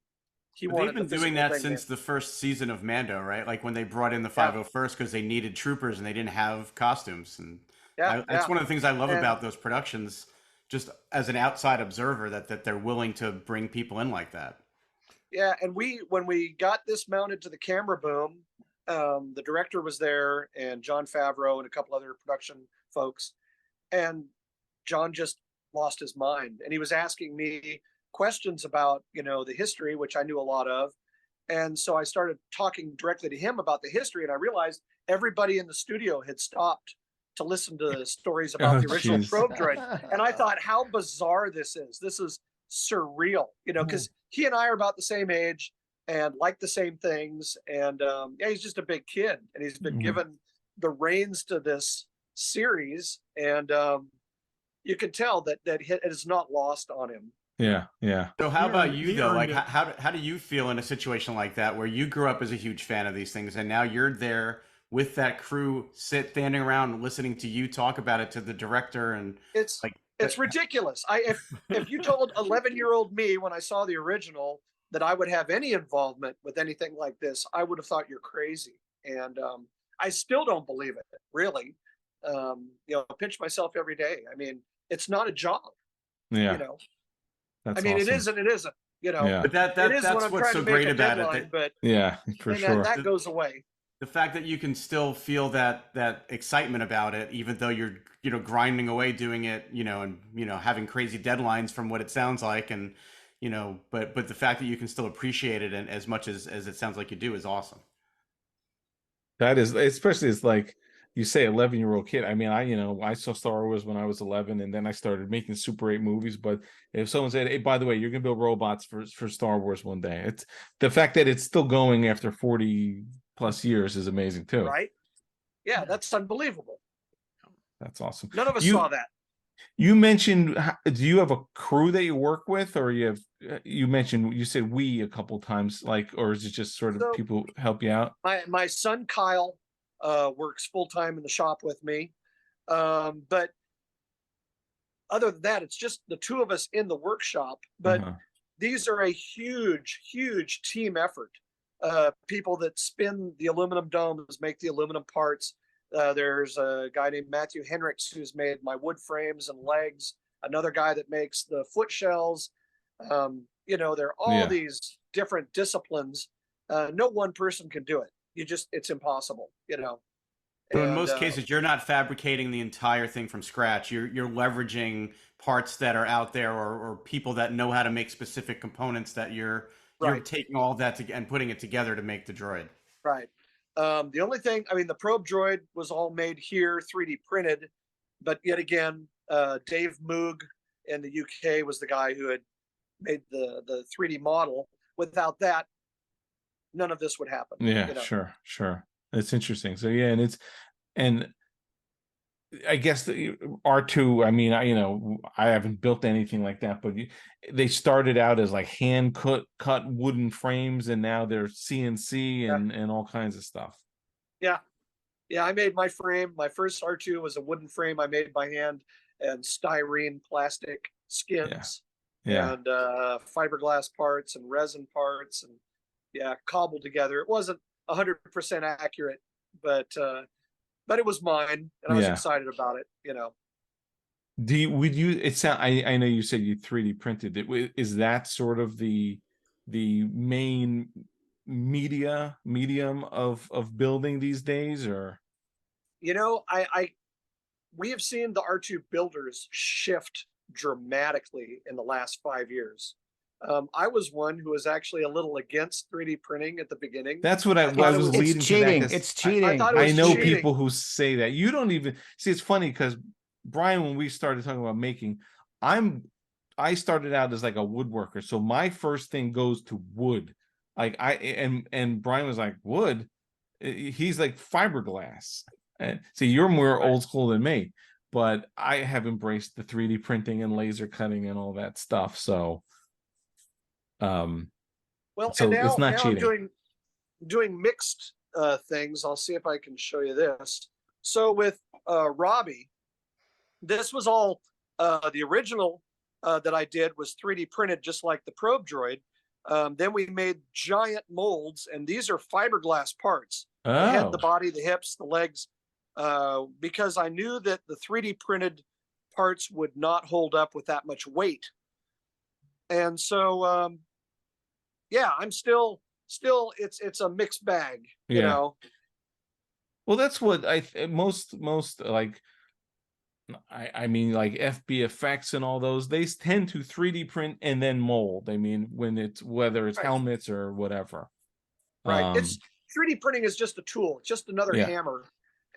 he But wanted they've been the doing physical that thing since the first season of Mando, right? Like when they brought in the 501st because they needed troopers and they didn't have costumes. And that's one of the things I love about those productions, just as an outside observer, that they're willing to bring people in like that. Yeah, and when we got this mounted to the camera boom, the director was there and Jon Favreau and a couple other production folks, and John just lost his mind, and he was asking me questions about the history, which I knew a lot of, and so I started talking directly to him about the history, and I realized everybody in the studio had stopped to listen to stories about the original probe droid, and I thought, how bizarre this is. This is surreal, because he and I are about the same age and like the same things, and yeah, he's just a big kid, and he's been given the reins to this series, and you can tell that it is not lost on him. Yeah, yeah. So how about you he though? earned Like it. how do you feel in a situation like that where you grew up as a huge fan of these things and now you're there with that crew standing around listening to you talk about it to the director, and It's like it's ridiculous. If you told 11-year-old me when I saw the original that I would have any involvement with anything like this, I would have thought you're crazy. And I still don't believe it, really. I pinch myself every day. I mean, it's not a job. Yeah. I mean, awesome. it is and it isn't. Yeah. but it is when that's I'm what's trying so to make great a about deadline, it. but Yeah, for and sure. that goes away. The fact that you can still feel that excitement about it, even though you're grinding away doing it, and having crazy deadlines from what it sounds like, and but the fact that you can still appreciate it and as much as it sounds like you do is awesome. That is, especially it's like you say, 11-year-old kid. I mean, I saw Star Wars when I was 11, and then I started making Super 8 movies. But if someone said, "Hey, by the way, you're gonna build robots for Star Wars one day," it's the fact that it's still going after 40 plus years is amazing too. Right? Yeah, that's unbelievable. That's awesome. None of us saw that. You mentioned, do you have a crew that you work with, or you said we a couple times, like, or is it just sort of people help you out? My son Kyle works full time in the shop with me, but other than that, it's just the two of us in the workshop. But these are a huge team effort. People that spin the aluminum domes, make the aluminum parts. There's a guy named Matthew Henricks who's made my wood frames and legs. Another guy that makes the foot shells. There are all these different disciplines. No one person can do it. It's impossible, So in most cases, you're not fabricating the entire thing from scratch. You're leveraging parts that are out there, or people that know how to make specific components that you're taking all that and putting it together to make the droid. Right. The only thing, I mean, the probe droid was all made here, 3D printed, but yet again, Dave Moog in the UK was the guy who had made the 3D model. Without that, none of this would happen. Yeah, sure. That's interesting. So yeah, and I guess the R2, I mean, I haven't built anything like that, but they started out as like hand cut wooden frames, and now they're CNC and all kinds of stuff. Yeah. Yeah, I made my frame. My first R2 was a wooden frame I made by hand and styrene plastic skins Yeah. and fiberglass parts and resin parts and cobbled together. It wasn't 100% accurate, but it was mine and I was Yeah. excited about it, you know. It sound, I know you said you 3D printed it. Is that sort of the main medium of building these days, or? You know, we have seen the R2 builders shift dramatically in the last 5 years. I was one who was actually a little against 3D printing at the beginning. That's what I thought it was was- leading It's to that, cheating. 'cause It's cheating. I thought it I was know cheating. people who say that. You don't even see. It's funny because Brian, when we started talking about making, I started out as like a woodworker, so my first thing goes to wood. Like and Brian was like, wood. He's like fiberglass. And see, you're more Right. old school than me, but I have embraced the 3D printing and laser cutting and all that stuff. So, Well, so and it's not now cheating. I'm doing mixed things. I'll see if I can show you this. So with Robbie, this was all the original that I did was 3D printed just like the probe droid. Then we made giant molds, and these are fiberglass parts. The head, the Oh, body, the hips, the legs, because I knew that the 3D printed parts would not hold up with that much weight. And so, yeah, I'm still it's a mixed bag, you Yeah. know. well, that's what most like. I mean, like FB effects and all those, they tend to 3D print and then mold. I mean, whether it's Right. helmets or whatever. Right. It's 3D printing is just a tool. It's just another Yeah. hammer.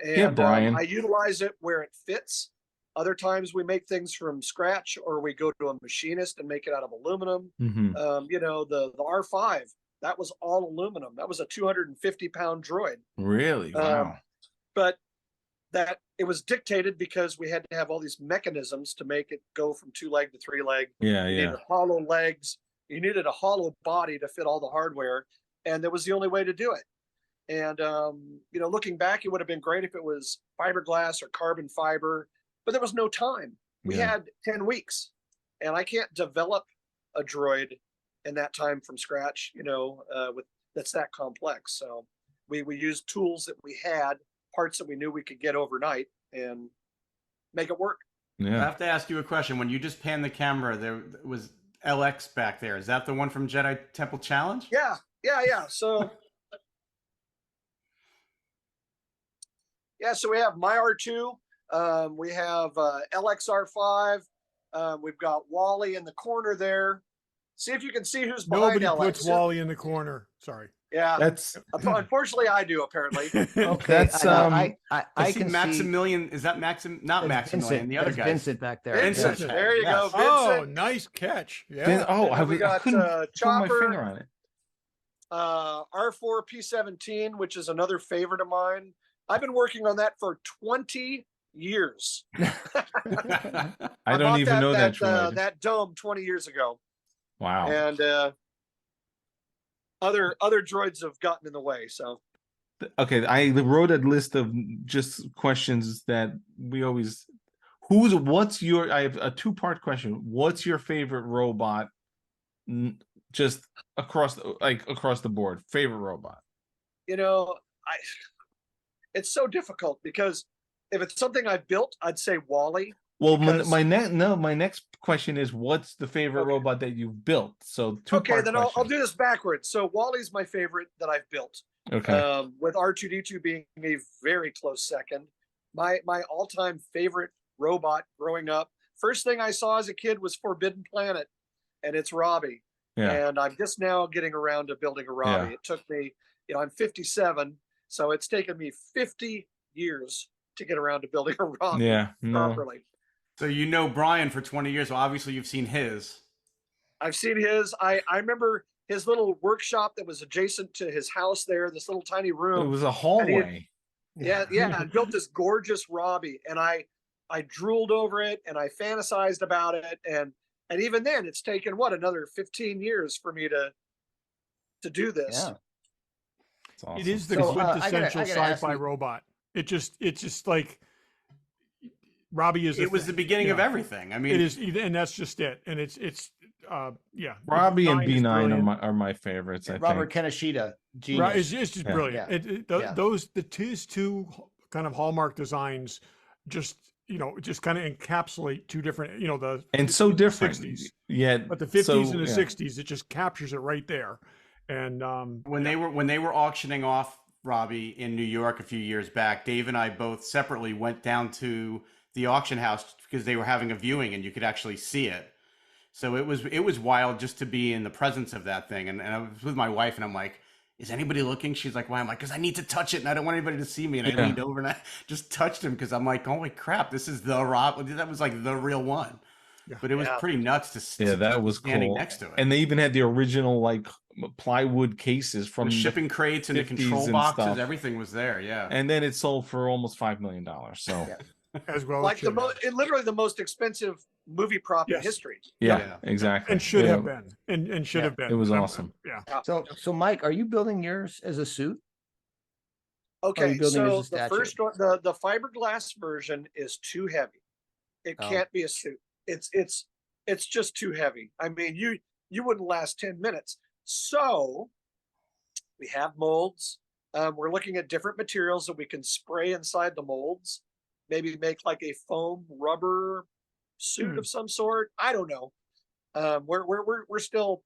Yeah, And Brian. I utilize it where it fits. Other times we make things from scratch or we go to a machinist and make it out of aluminum. Mhm. You know, the R5, that was all aluminum. That was a 250-pound droid. Really? Wow. But that it was dictated because we had to have all these mechanisms to make it go from 2-leg to 3-leg. Yeah, You yeah. needed hollow legs. You needed a hollow body to fit all the hardware. And that was the only way to do it. And, you know, looking back, it would have been great if it was fiberglass or carbon fiber, but there was no time. We Yeah. had 10 weeks and I can't develop a droid in that time from scratch, you know, that's that complex. So we used tools that we had, parts that we knew we could get overnight and make it work. I Yeah. have to ask you a question. When you just panned the camera, there was LX back there. Is that the one from Jedi Temple Challenge? Yeah. So, yeah, so we have my R2. We have LXR5. We've got Wally in the corner there. See if you can see who's behind Nobody LX. puts Wally in the corner. Sorry. Yeah. That's Unfortunately, I do, apparently. Okay, That's, I I see can see Maximilian. Is that not that's Maximilian? Vincent. The other That's guy. Vincent back there. Vincent. Vincent. There you go, Yes. Oh, Vincent. nice catch. Yeah. Then, oh, And then we I got, couldn't put my Chopper. finger on it. R4 P17, which is another favorite of mine. I've been working on that for 20 years. I don't bought even know that droid. that dome 20 years ago. Wow. And other droids have gotten in the way. So Okay, I wrote a list of just questions that we always. What's your? I have a two-part question. What's your favorite robot? Just across the board, favorite robot. you know, it's so difficult because if it's something I built, I'd say Wally. Well, Because- my next question is, what's the favorite Okay. robot that you've built? So two-part Okay, then I'll question. do this backwards. So Wally's my favorite that I've built. Okay. With R2D2 being a very close second. My all-time favorite robot growing up. First thing I saw as a kid was Forbidden Planet, and it's Robbie. Yeah. And I'm just now getting around to building a Robbie. Yeah. It took me, you know, I'm 57, so it's taken me 50 years to get around to building a Robbie Yeah. No. properly. So you know Brian for 20 years. Well, obviously you've seen his. I've seen his. I remember his little workshop that was adjacent to his house there, this little tiny It room. was a And he had- hallway. yeah, I built this gorgeous Robbie, and I drooled over it, and I fantasized about it, and even then, it's taken what, another 15 years for me to do this. Yeah. It's awesome. It is the So, quintessential I gotta ask sci-fi you- robot. It's just like Robbie is. It was the beginning of Yeah. everything. I mean, It is, and that's just it. And it's yeah. Robbie and design is B9 brilliant. are my favorites. I Robert think. Kaneshita, Right, genius. it's just Yeah. brilliant. Yeah. Those his two kind of hallmark designs, just just kind of encapsulate two different, the And so different. 60s, Yeah. but the 50s so, and the yeah. 60s, it just captures it right there. And when they were auctioning off Robbie in New York a few years back, Dave and I both separately went down to the auction house because they were having a viewing and you could actually see it. So it was wild just to be in the presence of that thing. And I was with my wife and I'm like, is anybody looking? She's like, why? I'm like, because I need to touch it and I don't want anybody to see me. And I Yeah. leaned over and I just touched him because I'm like, holy crap, this is the Rob. That was like the real one. Yeah. But it was Yeah. pretty nuts to Yeah, that was standing cool. next to it. And they even had the original like plywood cases from the the shipping crates and the 50s control and boxes, stuff. everything was there. Yeah. And then it sold for almost $5 million. So Yeah. as well, Like literally the most expensive movie prop in Yes. history. yeah, Yeah. exactly. and should Yeah. have been, and should Yeah. have been. It was And I'm- awesome. Yeah. So Mike, are you building yours as a suit? Okay, building as a so the statue? first one, the fiberglass version is too heavy. It Oh. can't be a suit. It's just too heavy. I mean, you wouldn't last 10 minutes. So we have molds. We're looking at different materials that we can spray inside the molds. Maybe make like a foam rubber suit of some sort. I don't know. We're still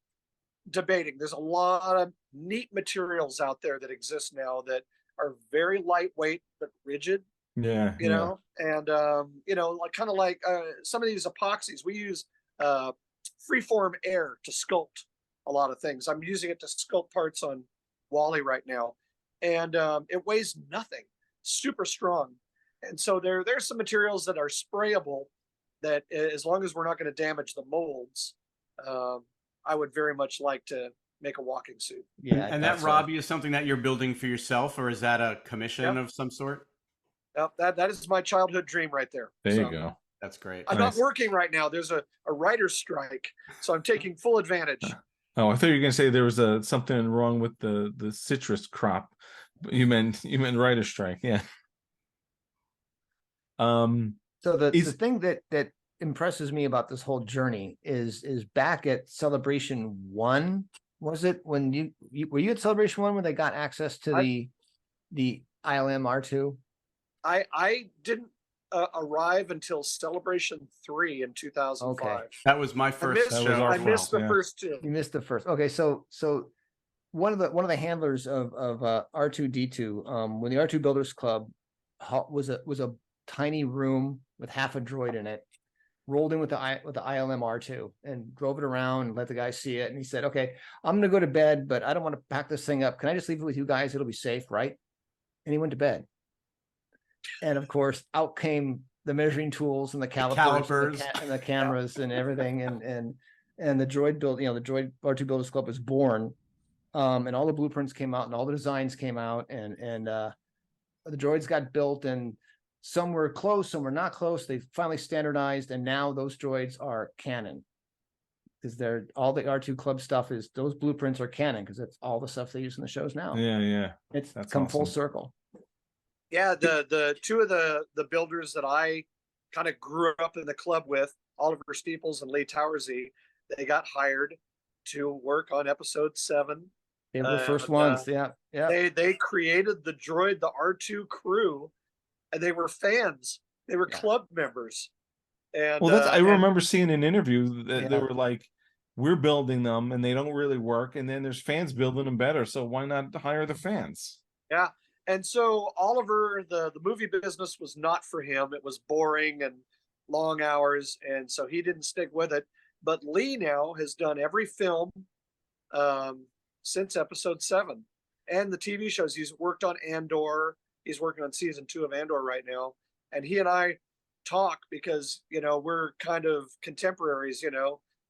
debating. There's a lot of neat materials out there that exist now that are very lightweight but rigid. Yeah. You know, and like kind of like some of these epoxies. We use freeform air to sculpt a lot of things. I'm using it to sculpt parts on Wally right now, and it weighs nothing. Super strong. And so there's some materials that are sprayable that, as long as we're not going to damage the molds, I would very much like to make a walking suit. Yeah. And that Robbie is something that you're building for yourself, or is that a commission of some sort? Yep, that is my childhood dream right there. There you So, go. That's great. I'm Nice. not working right now. There's a writer's strike, so I'm taking full advantage. Oh, I thought you were gonna say there was something wrong with the citrus crop. But you meant writer strike. Yeah. So the Is- thing that impresses me about this whole journey is back at Celebration 1. Was it when you were you at Celebration 1 when they got access to the ILM R2? I didn't arrive until Celebration 3 in 2005. Okay. That was my first missed- That was show. our I missed the yeah. first two. You missed the first. Okay, so one of the handlers of R2D2 when the R2 Builders Club was a tiny room with half a droid in it, rolled in with the ILM R2 and drove it around and let the guys see it, and he said, okay, I'm gonna go to bed, but I don't want to pack this thing up. Can I just leave it with you guys? It'll be safe, right? And he went to bed. And of course, out came the measuring tools and the calipers. And the cameras and everything, and the droid build, the droid R2 Builders Club was born, and all the blueprints came out and all the designs came out, and the droids got built, and some were close, some were not close. They finally standardized, and now those droids are canon. Because they're all the R2 Club stuff is those blueprints are canon because it's all the stuff they use in the shows now. Yeah. It's That's come full awesome. circle. Yeah, the two of the builders that I kind of grew up in the club with, Oliver Steeples and Lee Towersy, they got hired to work on episode 7. They were the first And, ones. Yeah. They created the droid, the R2 crew, and they were fans. They were Yeah. club members. And Well, I and- remember seeing an interview that they Yeah. were like, "We're building them, and they don't really work, and then there's fans building them better. So why not hire the fans?" Yeah. And so Oliver, the movie business was not for him. It was boring and long hours. And so he didn't stick with it. But Lee now has done every film since episode 7 and the TV shows. He's worked on Andor. He's working on season 2 of Andor right now. And he and I talk because, we're kind of contemporaries,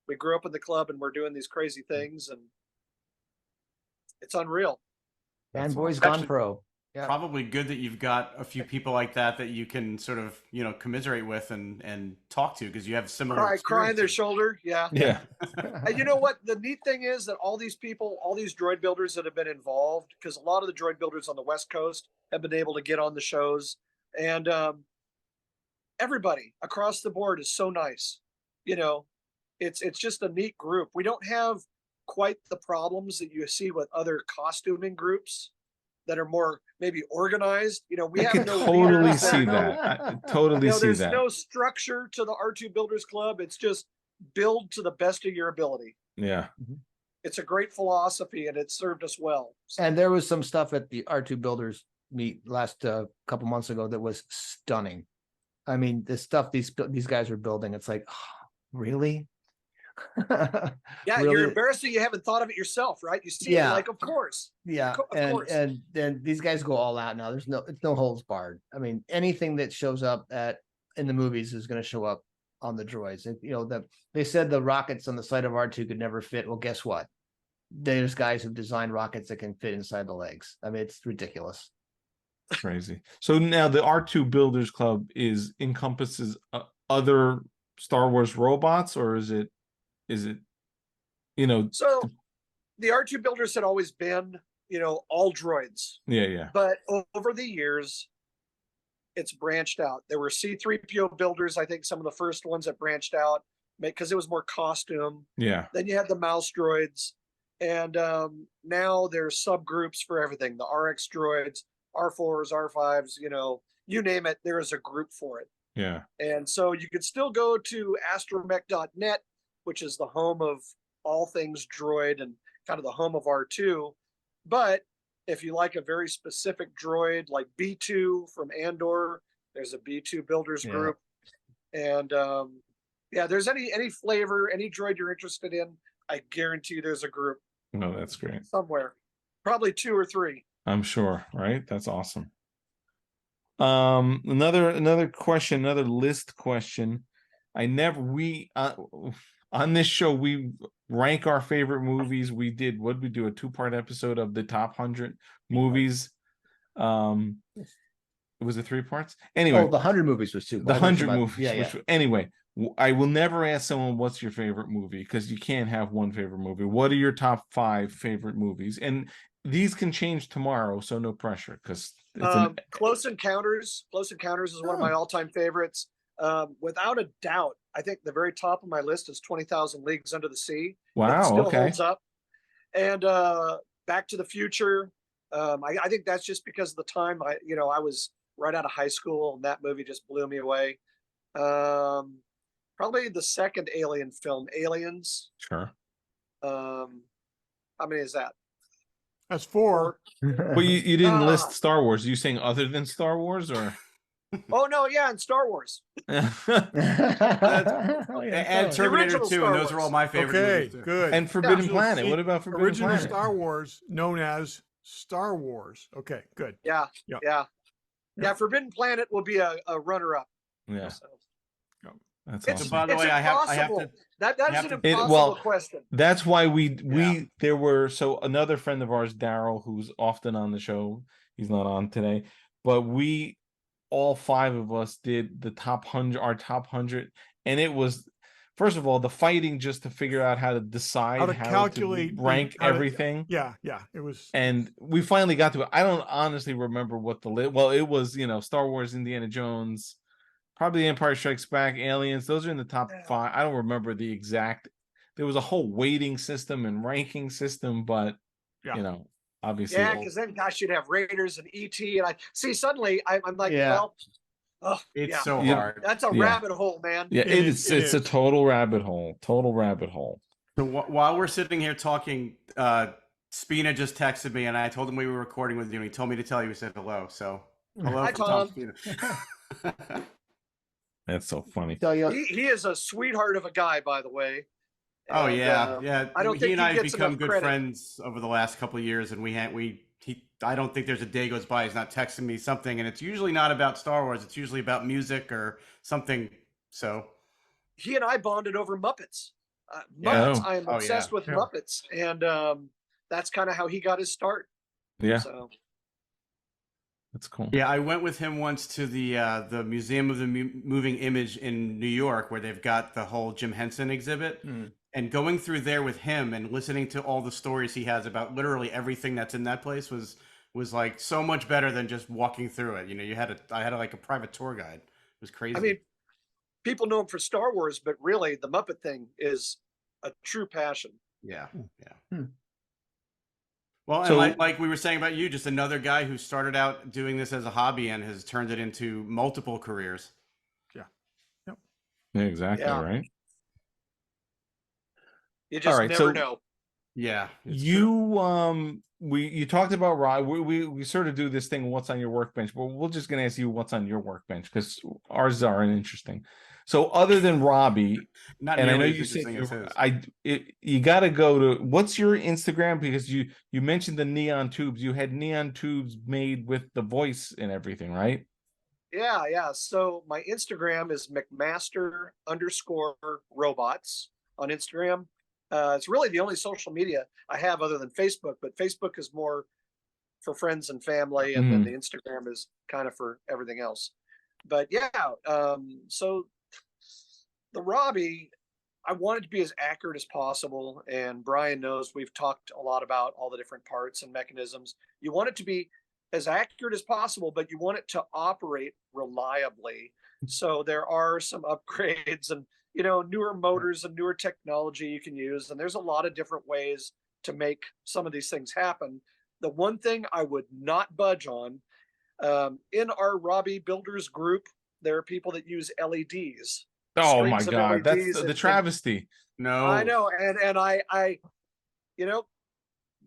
we grew up in the club and we're doing these crazy things. And It's unreal. Fanboys awesome. gone Actually, pro. Yeah. Probably good that you've got a few people like that you can sort of, commiserate with and talk to, because you have similar Cry on their experiences. shoulder. Yeah. Yeah. And you know what? The neat thing is that all these people, all these droid builders that have been involved, because a lot of the droid builders on the West Coast have been able to get on the shows, and everybody across the board is so nice. It's just a neat group. We don't have quite the problems that you see with other costuming groups that are more maybe organized. We I have could no totally leaders, see there's no- that. I totally see there's that. no structure to the R2 Builders Club. It's just build to the best of your ability. Yeah. It's a great philosophy, and it served us well. And there was some stuff at the R2 Builders meet last couple months ago that was stunning. I mean, the stuff these guys are building, it's like, oh, really? Yeah, Really? you're embarrassed that you haven't thought of it yourself, right? You see it, Yeah. like, of course. Yeah, Of course. and these guys go all out now. It's no holds barred. I mean, anything that shows up in the movies is going to show up on the droids. They said the rockets on the side of R2 could never fit. Well, guess what? There's guys who've designed rockets that can fit inside the legs. I mean, it's ridiculous. Crazy. So now the R2 Builders Club encompasses other Star Wars robots, or is it So the R2 Builders had always been, all droids. yeah. But over the years, it's branched out. There were C-3PO builders, I think some of the first ones that branched out because it was more costume. Yeah. Then you had the mouse droids. And now there's subgroups for everything. The RX droids, R4s, R5s, you name it, there is a group for it. Yeah. And so you could still go to astromech.net, which is the home of all things droid and kind of the home of R2. But if you like a very specific droid like B2 from Andor, there's a B2 builders group. And there's any flavor, any droid you're interested in, I guarantee there's a group. No, that's great. Somewhere. Probably 2 or 3. I'm sure, right? That's awesome. Another question, another list question. On this show we rank our favorite movies. We did a 2-part episode of the top 100 movies. Was it 3 parts? Anyway, the 100 movies was 2. The 100 movies. Yeah. Anyway, I will never ask someone what's your favorite movie, because you can't have one favorite movie. What are your top 5 favorite movies? And these can change tomorrow, so no pressure. Because Close Encounters is one of my all-time favorites. Without a doubt, I think the very top of my list is 20,000 Leagues Under the Sea. Wow, it still okay. holds up. And Back to the Future. I think that's just because of the time I was right out of high school, and that movie just blew me away. Probably the second Alien film, Aliens. Sure. How many is that? That's 4. Well, you didn't list Star Wars. Are you saying other than Star Wars, or? Oh no, yeah, and Star Wars. And Terminator 2, and those are all my favorite Okay, movies too. good. And Forbidden Yeah. Planet. What about Forbidden Original Planet? Star Wars, known as Star Wars. Okay, good. Yeah. Yeah. Forbidden Planet will be a runner-up. Yeah, So, that's it's, awesome. By the it's way, I have impossible. to. That I is have an to- impossible question. That's why there were, so another friend of ours, Daryl, who's often on the show, he's not on today, but all 5 of us did the our top 100, and it was, first of all, the fighting just to figure out how to decide How to calculate, rank everything. Yeah, it was. And we finally got to it. I don't honestly remember what it was, Star Wars, Indiana Jones, probably Empire Strikes Back, Aliens. Those are in the top 5. I don't remember the exact. There was a whole weighting system and ranking system, but obviously. Yeah, because then gosh, you'd have Raiders and ET, and I see suddenly I'm like, Yeah. It's so Yeah. hard. that's a rabbit hole, man. Yeah, It it's is. a total rabbit hole. Total rabbit hole. So while we're sitting here talking, Spina just texted me, and I told him we were recording with you, and he told me to tell you we said hello. So hello, Hi, from Tom. Spina. That's so funny. Tell you, He is a sweetheart of a guy, by the way. Oh And, yeah. I don't he think and he I have gets become enough good credit. friends over the last couple of years, and I don't think there's a day goes by he's not texting me something, and it's usually not about Star Wars. It's usually about music or something. So He and I bonded over Muppets. Yeah. Muppets. I am Oh, obsessed yeah. with Yeah. Muppets, and that's kind of how he got his start. Yeah, So that's cool. Yeah, I went with him once to the Museum of the Moving Image in New York, where they've got the whole Jim Henson exhibit. And going through there with him and listening to all the stories he has about literally everything that's in that place was like so much better than just walking through it. You know, I had like a private tour guide. It was crazy. I mean, people know him for Star Wars, but really the Muppet thing is a true passion. Yeah, yeah. Hmm. Well, So- and like we were saying about you, just another guy who started out doing this as a hobby and has turned it into multiple careers. Yeah, exactly. Yeah. Right. You just right, never so- know. Yeah, it's true. You talked about Rob. We sort of do this thing, what's on your workbench, but we're just gonna ask you what's on your workbench because ours are interesting. So other than Robbie, Not and I know nearly you as said interesting as his. you got to go to, what's your Instagram, because you mentioned the neon tubes. You had neon tubes made with the voice and everything, right? Yeah. So my Instagram is McMaster_robots on Instagram. It's really the only social media I have other than Facebook, but Facebook is more for friends and family, and then the Instagram is kind of for everything else. But yeah, so the Robbie, I wanted to be as accurate as possible, and Brian knows we've talked a lot about all the different parts and mechanisms. You want it to be as accurate as possible, but you want it to operate reliably. So there are some upgrades and, you know, newer motors and newer technology you can use, and there's a lot of different ways to make some of these things happen. The one thing I would not budge on, in our Robbie Builders group, there are people that use LEDs. Oh my Strings of God, that's LEDs the and- travesty. No, I know, and I, you know,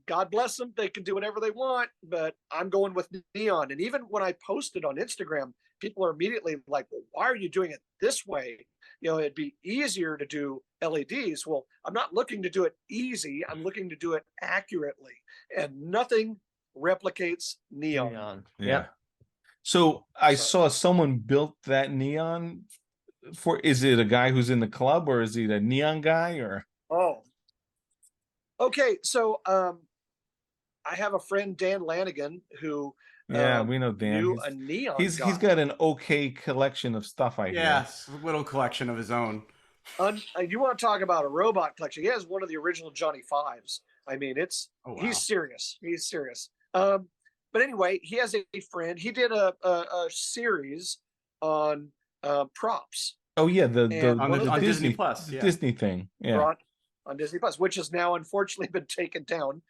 God bless them. They can do whatever they want, but I'm going with neon. And even when I posted on Instagram, people are immediately like, well, why are you doing it this way? You know, it'd be easier to do LEDs. Well, I'm not looking to do it easy. I'm looking to do it accurately, and nothing replicates neon. Neon. Yeah. Yep. So I So- saw someone built that neon for, is it a guy who's in the club, or is he a neon guy, or? Oh, okay. So, I have a friend, Dan Lanigan, who Yeah, we know Dan. knew a neon He's guy. got an okay collection of stuff, I hear. yes, a little collection of his own. You want to talk about a robot collection? He has one of the original Johnny Fives. I mean, it's Oh, wow. he's serious. He's serious. But anyway, he has a friend. He did a series on props Oh yeah, the And On, one the, of on the Disney Plus. the Yeah. Disney thing. Yeah. brought on Disney Plus, which has now unfortunately been taken down,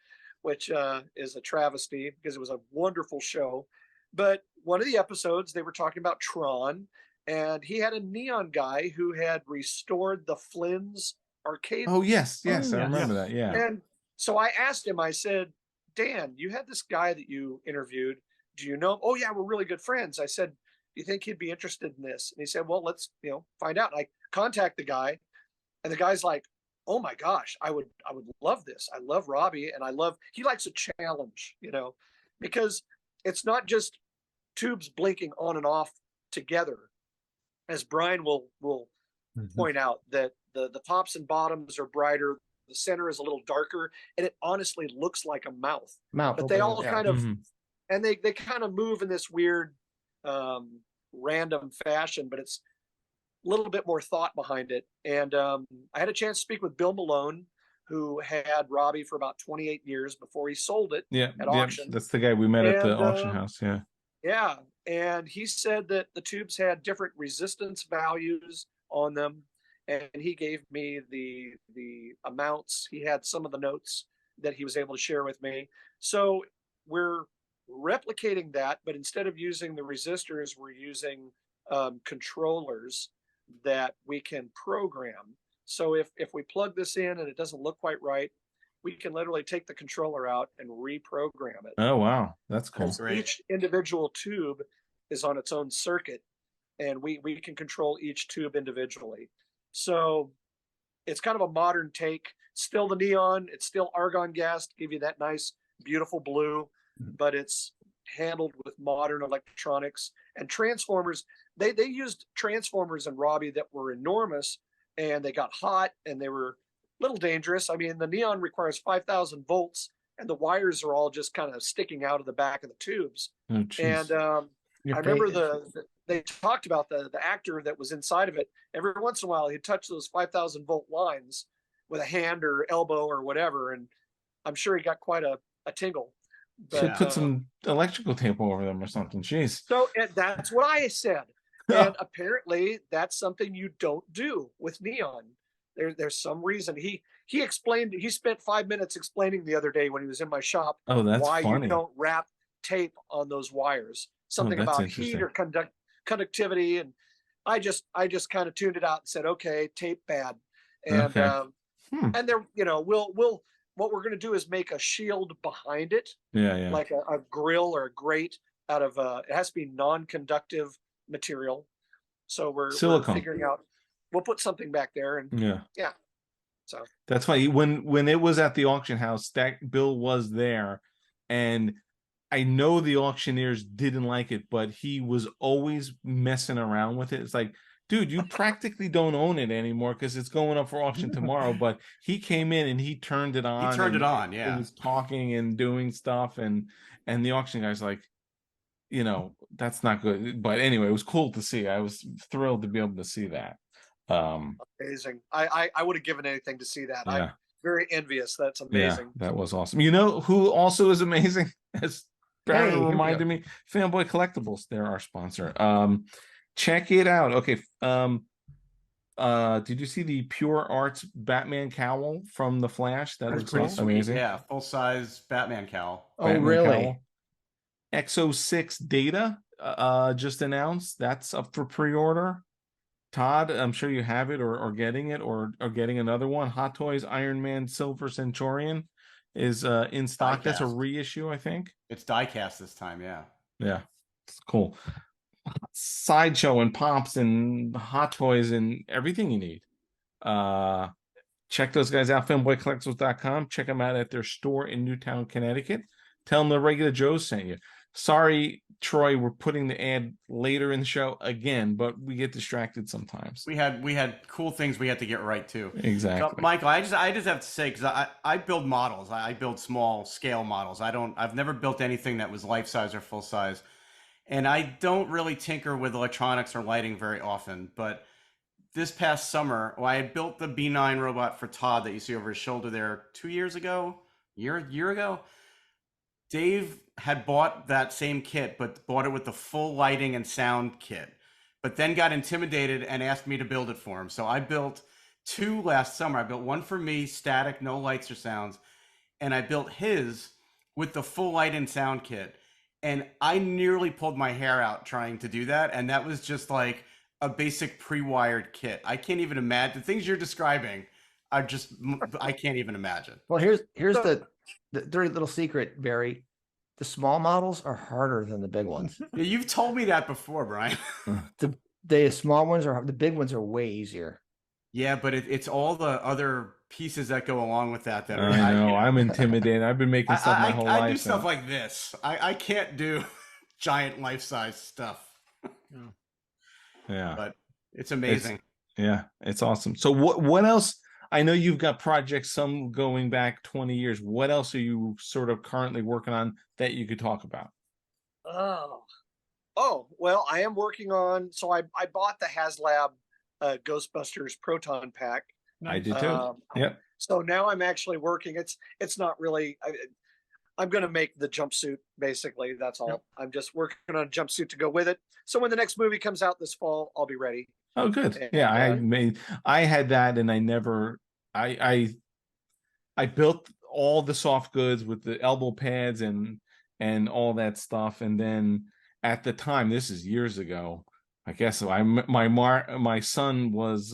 which is a travesty because it was a wonderful show. But one of the episodes, they were talking about Tron, and he had a neon guy who had restored the Flynn's arcade. Oh yes, Oh, yes, I yes. remember that. Yeah. And so I asked him, I said, Dan, you had this guy that you interviewed. Do you know him? Oh, yeah, we're really good friends. I said, do you think he'd be interested in this? And he said, well, let's, find out. And I contact the guy, and the guy's like, oh my gosh, I would love this. I love Robbie, and he likes a challenge, because it's not just tubes blinking on and off together. As Brian will point out, that the tops and bottoms are brighter, the center is a little darker, and it honestly looks like a mouth. Mouth. But they all yeah. kind of Mhm. and they kind of move in this weird random fashion, but it's a little bit more thought behind it. And I had a chance to speak with Bill Malone, who had Robbie for about 28 years before he sold it. Yeah, At yeah, auction. that's the guy we met at the And, auction house. Yeah. Yeah, and he said that the tubes had different resistance values on them, and he gave me the amounts. He had some of the notes that he was able to share with me. So we're replicating that, but instead of using the resistors, we're using controllers that we can program. So if we plug this in and it doesn't look quite right, we can literally take the controller out and reprogram it. Oh wow, that's cool. Because Great. each individual tube is on its own circuit, and we can control each tube individually. So it's kind of a modern take. Still the neon, it's still argon gas to give you that nice, beautiful blue, but it's handled with modern electronics and transformers. They used transformers in Robbie that were enormous, and they got hot, and they were a little dangerous. I mean, the neon requires 5,000 volts and the wires are all just kind of sticking out of the back of the tubes. Oh, And jeez. I remember they talked about the actor that was inside of it. Every once in a while, he'd touch those 5,000 volt lines with a hand or elbow or whatever, and I'm sure he got quite a tingle. Should But put some electrical tape over them or something. Jeez. so that's what I said. And apparently, that's something you don't do with neon. There's some reason. He explained. He spent 5 minutes explaining the other day when he was in my shop Oh, that's why funny. you don't wrap tape on those wires. Something that's about interesting. heat or conductivity, and I just kind of tuned it out and said, okay, tape bad. And Okay. and there, we'll what we're going to do is make a shield behind it, Yeah. like a grill or a grate out of it has to be non-conductive material. So we're Silicone. figuring out. We'll put something back there, and Yeah. so That's funny. When it was at the auction house, that Bill was there, and I know the auctioneers didn't like it, but he was always messing around with it. It's like, dude, you practically don't own it anymore because it's going up for auction tomorrow. But he came in and he turned it on. He turned and it on, It yeah. was talking and doing stuff, and the auction guy's like, that's not good. But anyway, it was cool to see. I was thrilled to be able to see that. amazing. I would have given anything to see that. Yeah. I'm very envious. That's amazing. Yeah, that was awesome. You know who also is amazing? As Barry Hey, here we reminded me, Fanboy Collectibles, they're our sponsor. Check it out. Okay. Did you see the Pure Arts Batman cowl from the Flash? That That's looks pretty sweet. amazing. Yeah, full size Batman cowl. Oh, Batman really? cowl. Exo 6 Data just announced. That's up for pre-order. Todd, I'm sure you have it or getting it or getting another one. Hot Toys Iron Man Silver Centurion is in stock. That's a Diecast. reissue, I think. It's diecast this time, yeah. Yeah, it's cool. Sideshow and Pops and Hot Toys and everything you need. Check those guys out, fanboycollectibles.com. Check them out at their store in Newtown, Connecticut. Tell them the Regular Joe sent you. Sorry, Troy, we're putting the ad later in the show again, but we get distracted sometimes. We had cool things we had to get right too. Exactly. So, Michael, I just have to say, because I build models. I build small scale models. I've never built anything that was life size or full size. And I don't really tinker with electronics or lighting very often. But this past summer, I had built the B9 robot for Todd that you see over his shoulder there 2 years ago, year ago. Dave had bought that same kit, but bought it with the full lighting and sound kit, but then got intimidated and asked me to build it for him. So I built 2 last summer. I built one for me, static, no lights or sounds. And I built his with the full light and sound kit. And I nearly pulled my hair out trying to do that. And that was just like a basic pre-wired kit. I can't even imagine the things you're describing. I can't even imagine. Well, here's the dirty little secret, Barry. The small models are harder than the big ones. Yeah, you've told me that before, Brian. The small ones the big ones are way easier. Yeah, but it's all the other pieces that go along with that are. I know. I'm intimidated. I've been making stuff my whole life. I do stuff like this. I can't do giant life-size stuff. Yeah. But it's amazing. It's awesome. So what else? I know you've got projects, some going back 20 years. What else are you sort of currently working on that you could talk about? Oh, well, I am working on, so I bought the HasLab Ghostbusters Proton Pack. I did too. Yep. So now I'm actually working. It's not really, I'm going to make the jumpsuit, basically. That's all. Yep. I'm just working on a jumpsuit to go with it. So when the next movie comes out this fall, I'll be ready. Oh, good. And, yeah, I had that, and I built all the soft goods with the elbow pads and all that stuff, and then at the time, this is years ago, I guess. My son was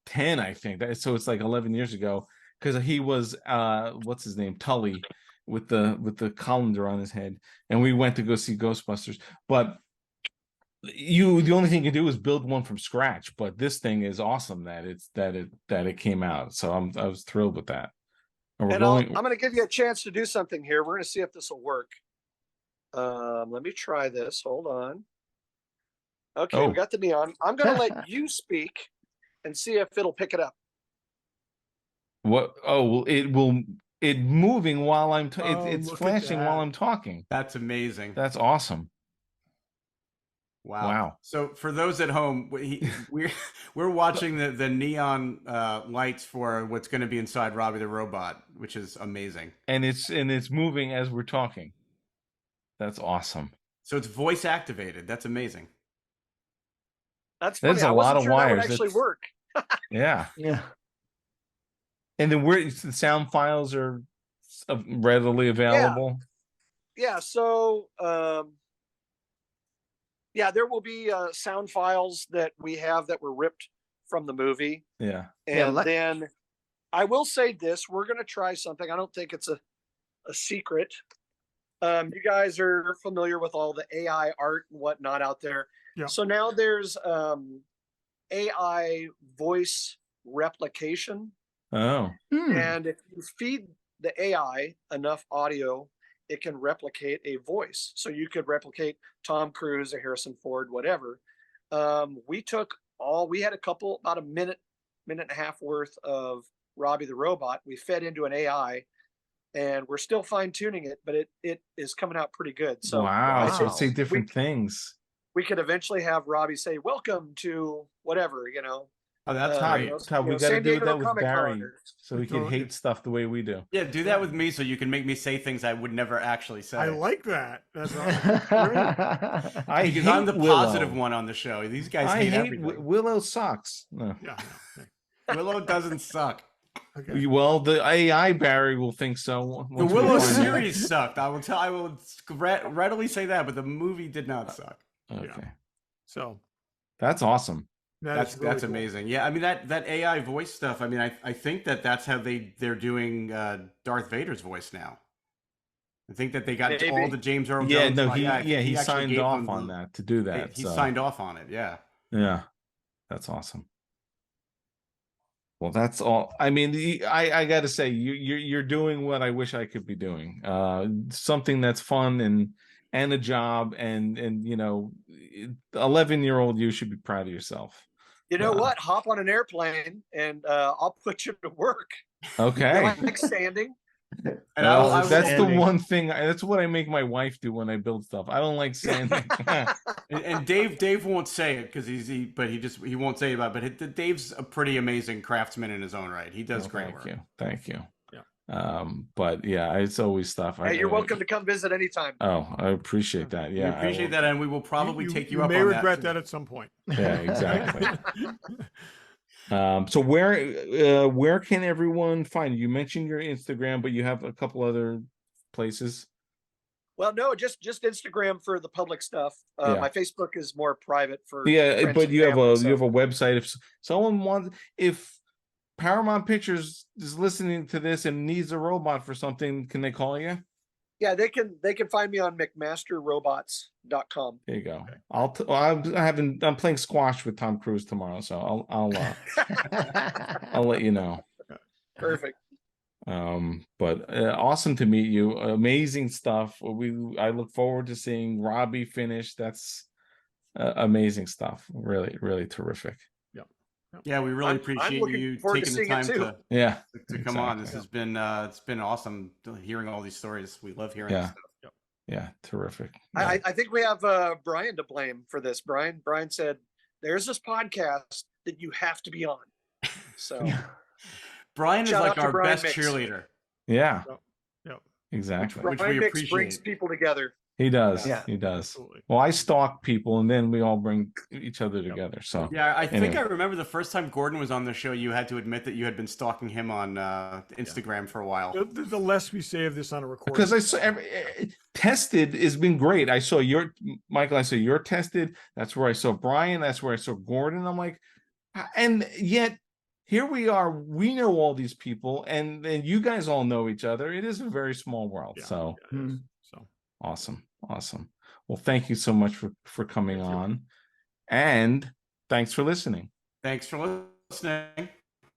10, I think. So it's like 11 years ago, because he was what's his name, Tully, with the colander on his head, and we went to go see Ghostbusters, but. The only thing you can do is build one from scratch, but this thing is awesome that it came out. So I was thrilled with that. I'm going to give you a chance to do something here. We're going to see if this will work. Let me try this. Hold on. Okay, we got the neon. I'm going to let you speak and see if it'll pick it up. What? Oh, well, it moving while I'm Oh, it's look at flashing while that. I'm talking. That's amazing. That's awesome. Wow. Wow. So for those at home, we're watching the neon lights for what's going to be inside Robbie the Robot, which is amazing. And it's moving as we're talking. That's awesome. So it's voice activated. That's amazing. That's funny. There's a I lot wasn't of sure that would wires. actually That's- work. Yeah. Yeah. And then where the sound files are readily available. Yeah. So, yeah, there will be sound files that we have that were ripped from the movie. Yeah. And then I will say this, we're going to try something. I don't think it's a secret. You guys are familiar with all the AI art and whatnot out there. Yeah. So now there's AI voice replication. Oh. And if you feed the AI enough audio, it can replicate a voice. So you could replicate Tom Cruise or Harrison Ford, whatever. We had about a minute and a half worth of Robbie the Robot. We fed into an AI, and we're still fine tuning it, but it is coming out pretty good. So wow. So wow. say different things. we could eventually have Robbie say, "Welcome to whatever," Oh, that's Todd, great. Todd, we got to San do Diego that with Comic-Con Barry, or- so he can hate stuff the way we do. Yeah, do that with me so you can make me say things I would never actually say. I like that. That's awesome. I because hate I'm the Willow. positive one on the show. These guys I hate hate everything. Willow sucks. No. Yeah. Willow doesn't suck. Okay. Well, the AI Barry will think so. The once we Willow find out. series sucked. I will readily say that, but the movie did not suck. Okay, So that's awesome. That's really cool. amazing. Yeah, I mean that AI voice stuff. I mean, I think that's how they're doing Darth Vader's voice now. I think that they got Maybe. all the James Earl Yeah, Jones. no, he he actually signed gave off them on that to do that. He so. signed off on it. Yeah. Yeah, that's awesome. Well, that's all. I mean, I got to say, you're doing what I wish I could be doing. Something that's fun and a job, and 11-year-old you should be proud of yourself. You know what? Hop on an airplane and I'll put you to work. Okay. You like sanding? And that's the sanding. one thing. That's what I make my wife do when I build stuff. I don't like sanding. and Dave won't say it because he won't say about it. But Dave's a pretty amazing craftsman in his own right. He does great work. Thank you. Yeah. But yeah, it's always stuff. Hey, you're welcome to come visit anytime. Oh, I appreciate that. Yeah, We appreciate that, and we will probably take you up may on regret that. that at some point. Yeah, exactly. So where can everyone find you? You mentioned your Instagram, but you have a couple other places. Well, no, just Instagram for the public stuff. Yeah. My Facebook is more private for Yeah, friends but and you have family, you have a website. If someone wants, if Paramount Pictures is listening to this and needs a robot for something, can they call you? Yeah, they can find me on McMasterRobots.com. There you go. I'm playing squash with Tom Cruise tomorrow, so I'll let you know. Perfect. But awesome to meet you. Amazing stuff. I look forward to seeing Robbie finish. That's amazing stuff. Really, really terrific. Yeah, we really I'm appreciate looking you forward to taking the seeing time it to come on. This has been it's been awesome hearing all these stories. We love hearing this stuff. Yeah, terrific. I think we have Brian to blame for this. Brian said, "There's this podcast that you have to be on." So Brian is Shout like out to our Brian best Mix. cheerleader. Yeah, Yep. exactly. Which Brian we Mix appreciate. brings people together. He does. Yeah. He does. Absolutely. Well, I stalk people, and then we all bring each other together. So Yeah, I think Anyway. I remember the first time Gordon was on the show, you had to admit that you had been stalking him on Instagram for a while. The less we say of this on a recording. because I saw tested has been great. I saw Michael. I saw you're tested. That's where I saw Brian. That's where I saw Gordon. I'm like, and yet here we are. We know all these people, and you guys all know each other. It is a very small world. Yeah, So yeah, it is. So awesome. Well, thank you so much for coming Thank you. on, and thanks for listening. Thanks for listening.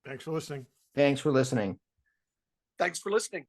Thanks for listening. Thanks for listening. Thanks for listening.